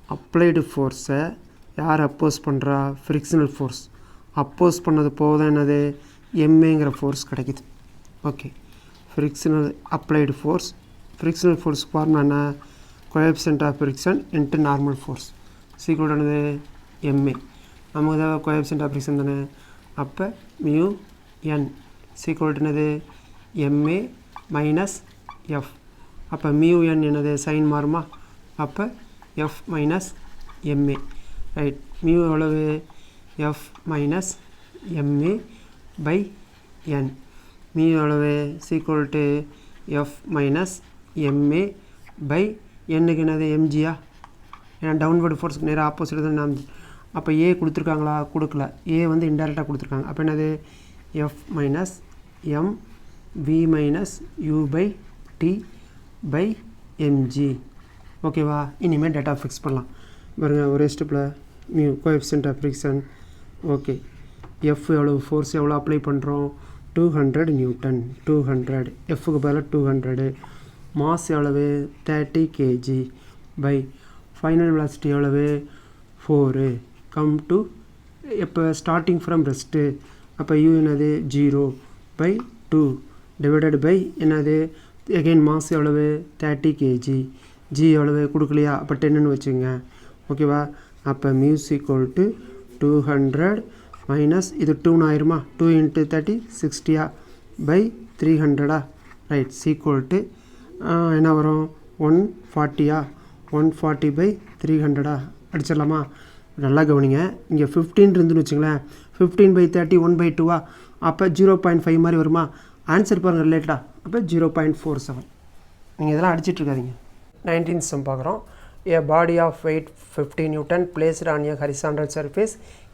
அப்ளைடு ஃபோர்ஸை யார் அப்போஸ் பண்ணுறா ஃப்ரிக்ஷனல் ஃபோர்ஸ் அப்போஸ் பண்ணது போக தான் என்னது எம்ஏங்கிற ஃபோர்ஸ் கிடைக்குது okay frictional applied force frictional force formula என்ன coefficient of friction into normal force equal என்னது எம்ஏ நமக்கு தான் கோஎஃபிஷியன்ட் ஆஃப் ஃப்ரிக்ஷன் தானே அப்போ மியூ என் சீக்வல் என்னது எம்ஏ மைனஸ் எஃப் அப்போ மியூ என் என்னது சைன் மாறுமா அப்போ F minus MA right mu எவ்வளவு F minus MA by N mu எவ்வளவு equal to F minus MA by என்னுக்கு என்னது எம்ஜியா ஏன்னா டவுன்வர்டு ஃபோர்ஸுக்கு நேராக ஆப்போசிட் தான் நான் அப்போ ஏ கொடுத்துருக்காங்களா கொடுக்கல ஏ வந்து இன்டெரக்டாக கொடுத்துருக்காங்க அப்போ என்னது F minus M V minus U by T by MG ஓகேவா இனிமேல் டேட்டா ஃபிக்ஸ் பண்ணலாம் பாருங்கள் ஒரே ஸ்டெப்பில் mu coefficient of friction okay F எவ்வளோ ஃபோர்ஸ் எவ்வளோ அப்ளை பண்ணுறோம் 200 நியூட்டன் 200 எஃப்க்கு பதிலாக 200 மாஸ் எவ்வளவு 30 kg பை ஃபைனல் வெலாசிட்டி எவ்வளவு 4 கம் டு இப்போ ஸ்டார்டிங் ஃப்ரம் ரெஸ்ட்டு அப்போ யூ என்னது 0 பை 2 டிவைடட் பை என்னது எகெயின் மாஸ் எவ்வளவு 30 kg, ஜி எவ்வளவு கொடுக்கலையா, அப்போ 10ன்னு வச்சுங்க. ஓகேவா, அப்போ மியூஸ் ஈக்குவல் டு 200 மைனஸ் இது 2 ஆயிருமா, 2 × 30 60 பை 300 ரைட் சீக்குவல் டு என்ன வரும் 140 140 பை 300 அடிச்சிடலாமா. நல்லா கவனிங்க, இங்கே 15 இருந்துன்னு வச்சுங்களேன், 15 பை 30 1/2 அப்போ 0.5 மாதிரி வருமா. ஆன்சர் பாருங்கள் ரிலேட்டடா, அப்போ 0.47. நீங்கள் இதெல்லாம் அடிச்சிட்ருக்காதீங்க. 19th sum பார்க்குறோம். A body of weight 50 Newton placed on a horizontal surface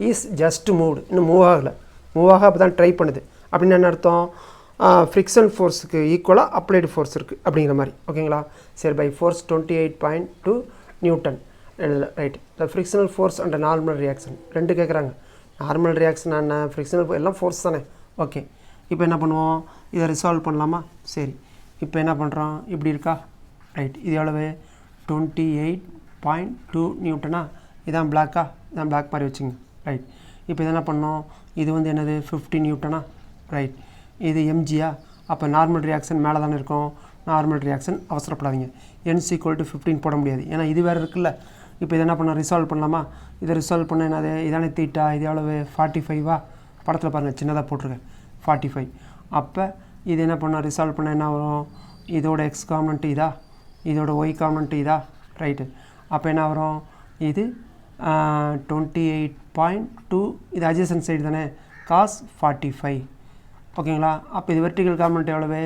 is just moved. இன்னும் மூவ் ஆகலை, மூவ் ஆக அப்போ தான் ட்ரை பண்ணுது. அப்படின்னு என்ன அர்த்தம், ஃப்ரிக்ஷன் ஃபோர்ஸுக்கு ஈக்குவலாக அப்ளைடு ஃபோர்ஸ் இருக்குது அப்படிங்கிற மாதிரி. ஓகேங்களா, சரி. By force 28.2 newton right. The frictional force and normal reaction ரெண்டு கேட்குறாங்க. நார்மல் ரியாக்ஷன் என்ன, ஃப்ரிக்ஷனல் எல்லாம் ஃபோர்ஸ் தானே. ஓகே, இப்போ என்ன பண்ணுவோம், இதை ரிசால்வ் பண்ணலாமா. சரி, இப்போ என்ன பண்ணுறோம், இப்படி இருக்கா ரைட். இது எவ்வளவு 28.2 நியூட்டனா. இதான் பிளாக்கா, இதான் பிளாக் மாதிரி வச்சுங்க ரைட். இப்போ இது என்ன பண்ணோம், இது வந்து என்னது 50 நியூட்டனா ரைட். இது எம்ஜியா, அப்போ நார்மல் ரியாக்ஷன் மேலே தானே இருக்கும். நார்மல் ரியாக்ஷன் அவசரப்படாதீங்க, n = 15 போட முடியாது, ஏன்னா இது வேறு இருக்குல்ல. இப்போ இதை என்ன பண்ணோம், ரிசால்வ் பண்ணலாமா. இதை ரிசால்வ் பண்ண என்னது, இதானே தீட்டா, இது எவ்வளவு 45 படத்தில் பாருங்கள் சின்னதாக போட்டிருக்கேன் 45. அப்போ இது என்ன பண்ணோம், ரிசால்வ் பண்ண என்ன வரும், இதோட எக்ஸ் காம்பனண்ட் இதா, இதோட ஒய் காம்பனண்ட் இதா ரைட்டு. அப்போ என்ன வரும், இது 28.2, இது அட்ஜசன்ட் சைடு தானே, cos 45. ஓகேங்களா, அப்போ இது வெர்டிகல் காம்பனண்ட் எவ்வளவு,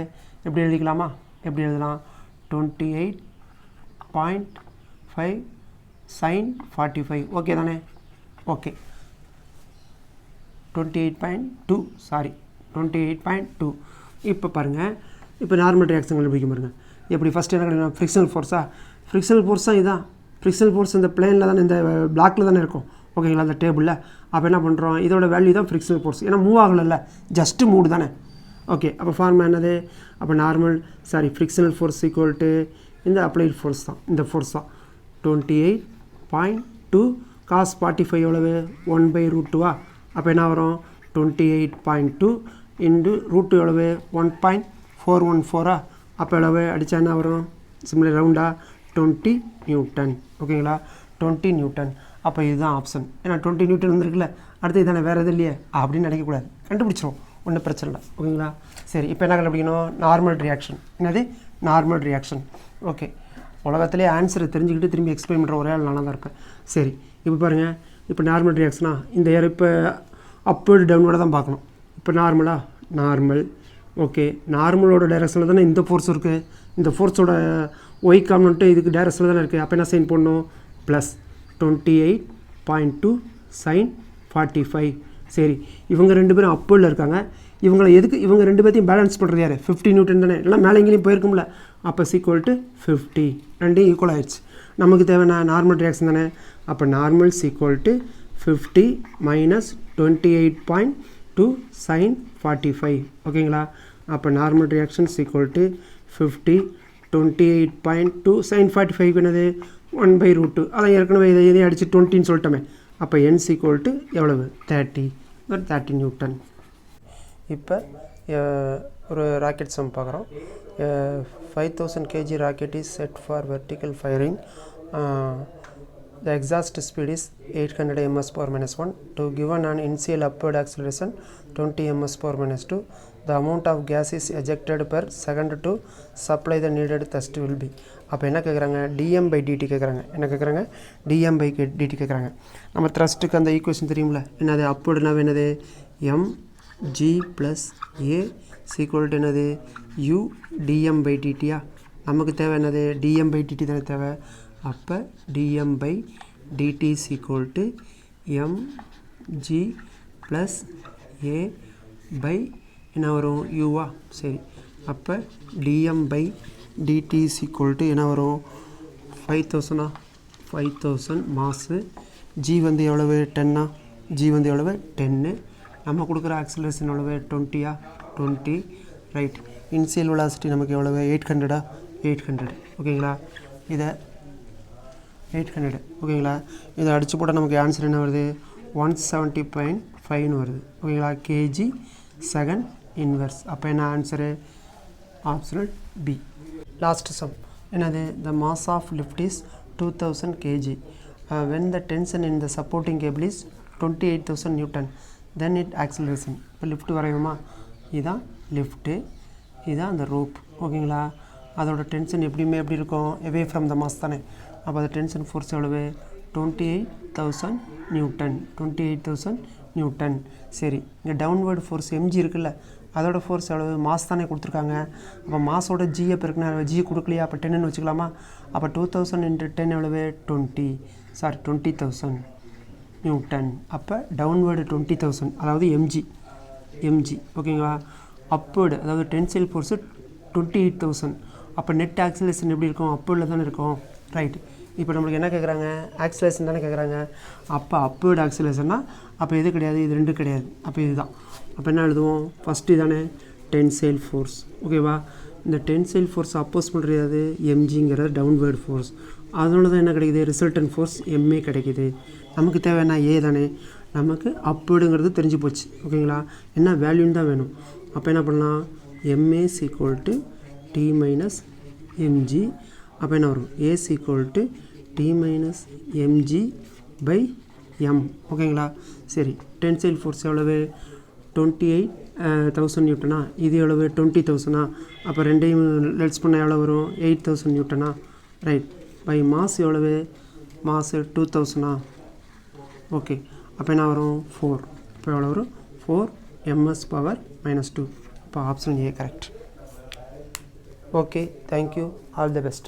எப்படி எழுதிக்கலாமா, எப்படி எழுதலாம் 28.5 sin 45. ஓகே தானே, ஓகே 28.2 சாரி 28.2. இப்போ பாருங்கள், இப்போ நார்மல் ரியாக்ஷன் கண்டுபிடிக்க பாருங்கள். எப்படி ஃபஸ்ட்டு என்ன கிடைக்கும், ஃப்ரிக்ஷனல் ஃபோர்ஸா, ஃப்ரிக்ஷனல் ஃபோர்ஸ் தான் இதான். ஃப்ரிக்ஷனல் ஃபோர்ஸ் இந்த பிளேனில் தானே, இந்த பிளாக்கில் தானே இருக்கும். ஓகேங்களா, அந்த டேபிளில். அப்போ என்ன பண்ணுறோம், இதோட வேல்யூ தான் ஃப்ரிக்ஷனல் ஃபோர்ஸ், ஏன்னா மூவ் ஆகலைல்ல, ஜஸ்ட்டு மூடு தானே. ஓகே, அப்போ ஃபார்மா என்னது, அப்போ normal frictional force equal to இந்த அப்ளைட் ஃபோர்ஸ் தான், இந்த ஃபோர்ஸ் தான் 28.2 cos 45 எவ்வளவு 1/√2. அப்போ என்ன வரும் 28.2 இன்டு √2 எவ்வளவு 1.414. அப்போ எவ்வளவு அடித்தா என்ன வரும், சிம்பிளி ரவுண்டா 20 நியூட்டன். ஓகேங்களா, 20 நியூட்டன். அப்போ இதுதான் ஆப்ஷன், ஏன்னா 20 நியூட்டன் வந்துருக்குல்ல. அடுத்து இதானே, வேறு எது இல்லையே அப்படின்னு நினைக்கக்கூடாது, கண்டுபிடிச்சிரும், ஒன்றும் பிரச்சனை இல்லை. ஓகேங்களா, சரி. இப்போ என்ன கண்டுபிடிக்கணும், நார்மல் ரியாக்ஷன். என்னது நார்மல் ரியாக்ஷன். ஓகே, உலகத்திலே ஆன்சரை தெரிஞ்சுக்கிட்டு திரும்பி எக்ஸ்பிளைன் பண்ணுற ஒரே ஆள் நானாக தான் இருப்பேன். சரி, இப்போ பாருங்கள், இப்போ நார்மல் ரியாக்ஷனா இந்த ஏர் இப்போ அப்வர்டு டவுனோட தான் பார்க்கணும். இப்போ நார்மலா, நார்மல். ஓகே, நார்மலோட டைரக்ஷனில் தானே இந்த ஃபோர்ஸ் இருக்குது, இந்த ஃபோர்ஸோட ஒய் காம்பனண்ட்டு இதுக்கு டைரக்ஷனில் தானே இருக்குது. அப்போ என்ன சைன் பண்ணணும், ப்ளஸ் 28.2 sin 45. சரி, இவங்க ரெண்டு பேரும் அப்வர்டில் இருக்காங்க. இவங்களை எதுக்கு, இவங்க ரெண்டு பேர்த்தையும் பேலன்ஸ் பண்ணுறது யார், 50 நியூட்டன் தானே, எல்லாம் மேலே எங்கேயும் போயிருக்கும்ல. அப்போ ஈக்குவல் டு 50, ரெண்டையும் ஈக்குவல் ஆயிடுச்சு. நமக்கு தேவையான நார்மல் ரியாக்ஷன் தானே. அப்போ normal equal to 50 minus 28.2 sin 45. ஓகேங்களா, அப்போ normal reaction equal to 50 28.2 sin 45 என்னது 1/√2. அதான் ஏற்கனவே இதையும் அடித்து 20ன்னு சொல்லிட்டோமே. அப்போ n ஈக்குவல் டு எவ்வளவு 30 நியூட்டன். இப்போ ஒரு ராக்கெட் சம் பார்க்குறோம். 5000 kg rocket is set for vertical firing. The exhaust speed is 800 ms/-1. To given an initial upward acceleration 20 ms/-2, the amount of gas is ejected per second to supply the needed thrust will be. அப்போ என்ன கேட்குறாங்க, dm/dt கேட்குறாங்க. என்ன கேட்குறாங்க, dm/dt கேட்குறாங்க. நம்ம த்ரஸ்ட்டுக்கு அந்த ஈக்குவேஷன் தெரியுமில்ல, என்னது அப்வர்டுனா என்னது mg + a = என்னது u dm/dt. நமக்கு தேவை என்னது dm/dt தானே தேவை. அப்போ dm/dt = mg + a என்ன வரும் uவா. சரி, அப்போ dm/dt = என்ன வரும் 5000 மாசு. g வந்து எவ்வளவு 10. g வந்து எவ்வளவு 10. நம்ம கொடுக்குற ஆக்சிலரேஷன் எவ்வளவு 20 ரைட். இனிஷியல் வெலாசிட்டி நமக்கு எவ்வளவு 800. ஓகேங்களா, இதை 800. ஓகேங்களா, இதை அடித்து போட்டால் நமக்கு ஆன்சர் என்ன வருது 170.5 வருது. ஓகேங்களா, kg செகண்ட் இன்வெர்ஸ். அப்போ என்ன answer, optional B. Last sum. Another, the mass of lift is 2000 kg. When the tension in the supporting cable is 28,000 Newton, then it acceleration. இப்போ லிஃப்ட் வரையுமா, இதுதான் லிஃப்ட்டு, இதுதான் அந்த ரோப். ஓகேங்களா? அதோட டென்ஷன் எப்படியுமே எப்படி இருக்கும், எவே ஃப்ரம் த மாஸ் தானே. அப்போ அந்த டென்ஷன் ஃபோர்ஸ் எவ்வளவு, 28,000 நியூட்டன். 28,000 நியூட்டன். சரி, இங்கே டவுன்வேர்டு ஃபோர்ஸ் mg இருக்குல்ல, அதோட ஃபோர்ஸ் எவ்வளவு, மாஸ் தானே கொடுத்துருக்காங்க. அப்போ மாஸோட ஜியை பெருக்குனா ஜி கொடுக்கலையா, அப்போ 10ன்னு வச்சுக்கலாமா. அப்போ 2000 × 10 எவ்வளவு, 20,000 நியூட்டன். அப்போ டவுன்வேர்டு 20,000, அதாவது mg. ஓகேங்களா? அப்வேர்டு அதாவது டென்சைல் ஃபோர்ஸு 28,000. அப்போ நெட் ஆக்சிலேஷன் எப்படி இருக்கும், அப்வேர்டில் தானே இருக்கும். ரைட். இப்போ நம்மளுக்கு என்ன கேட்குறாங்க, ஆக்சிலேஷன் தானே கேட்குறாங்க. அப்போ அப்வேர்டு ஆக்சிலேஷன்னா அப்போ எது கிடையாது, இது ரெண்டும் கிடையாது. அப்போ இதுதான். அப்போ என்ன எழுதுவோம், ஃபஸ்ட்டு தானே டென்சைல் ஃபோர்ஸ். ஓகேவா? இந்த டென்சைல் ஃபோர்ஸ் அப்போஸ் பண்ணுறது mgங்கிறது டவுன்வேர்டு ஃபோர்ஸ். அதனால தான் என்ன கிடைக்குது, ரிசல்டன் ஃபோர்ஸ் ma கிடைக்குது. நமக்கு தேவைன்னா ஏ தானே, நமக்கு அப்வேர்டுங்கிறது தெரிஞ்சு போச்சு. ஓகேங்களா? என்ன வேல்யூன்னு தான் வேணும். அப்போ என்ன பண்ணலாம், ma = T - mg. அப்போ என்ன வரும், a = T - mg/m. ஓகேங்களா? சரி, டென்சைல் ஃபோர்ஸ் எவ்வளவு, 28,000 நியூட்டனா, இது எவ்வளவு 20,000. அப்போ ரெண்டையும் லெட்ஸ் பண்ணால் எவ்வளோ வரும், 8,000 நியூட்டனா. ரைட். பை மாஸ் எவ்வளவு, மாஸ் 2,000. ஓகே. அப்போ என்ன வரும், 4. இப்போ எவ்வளோ வரும், 4 ms⁻². இப்போ option A correct. Okay, thank you, all the best.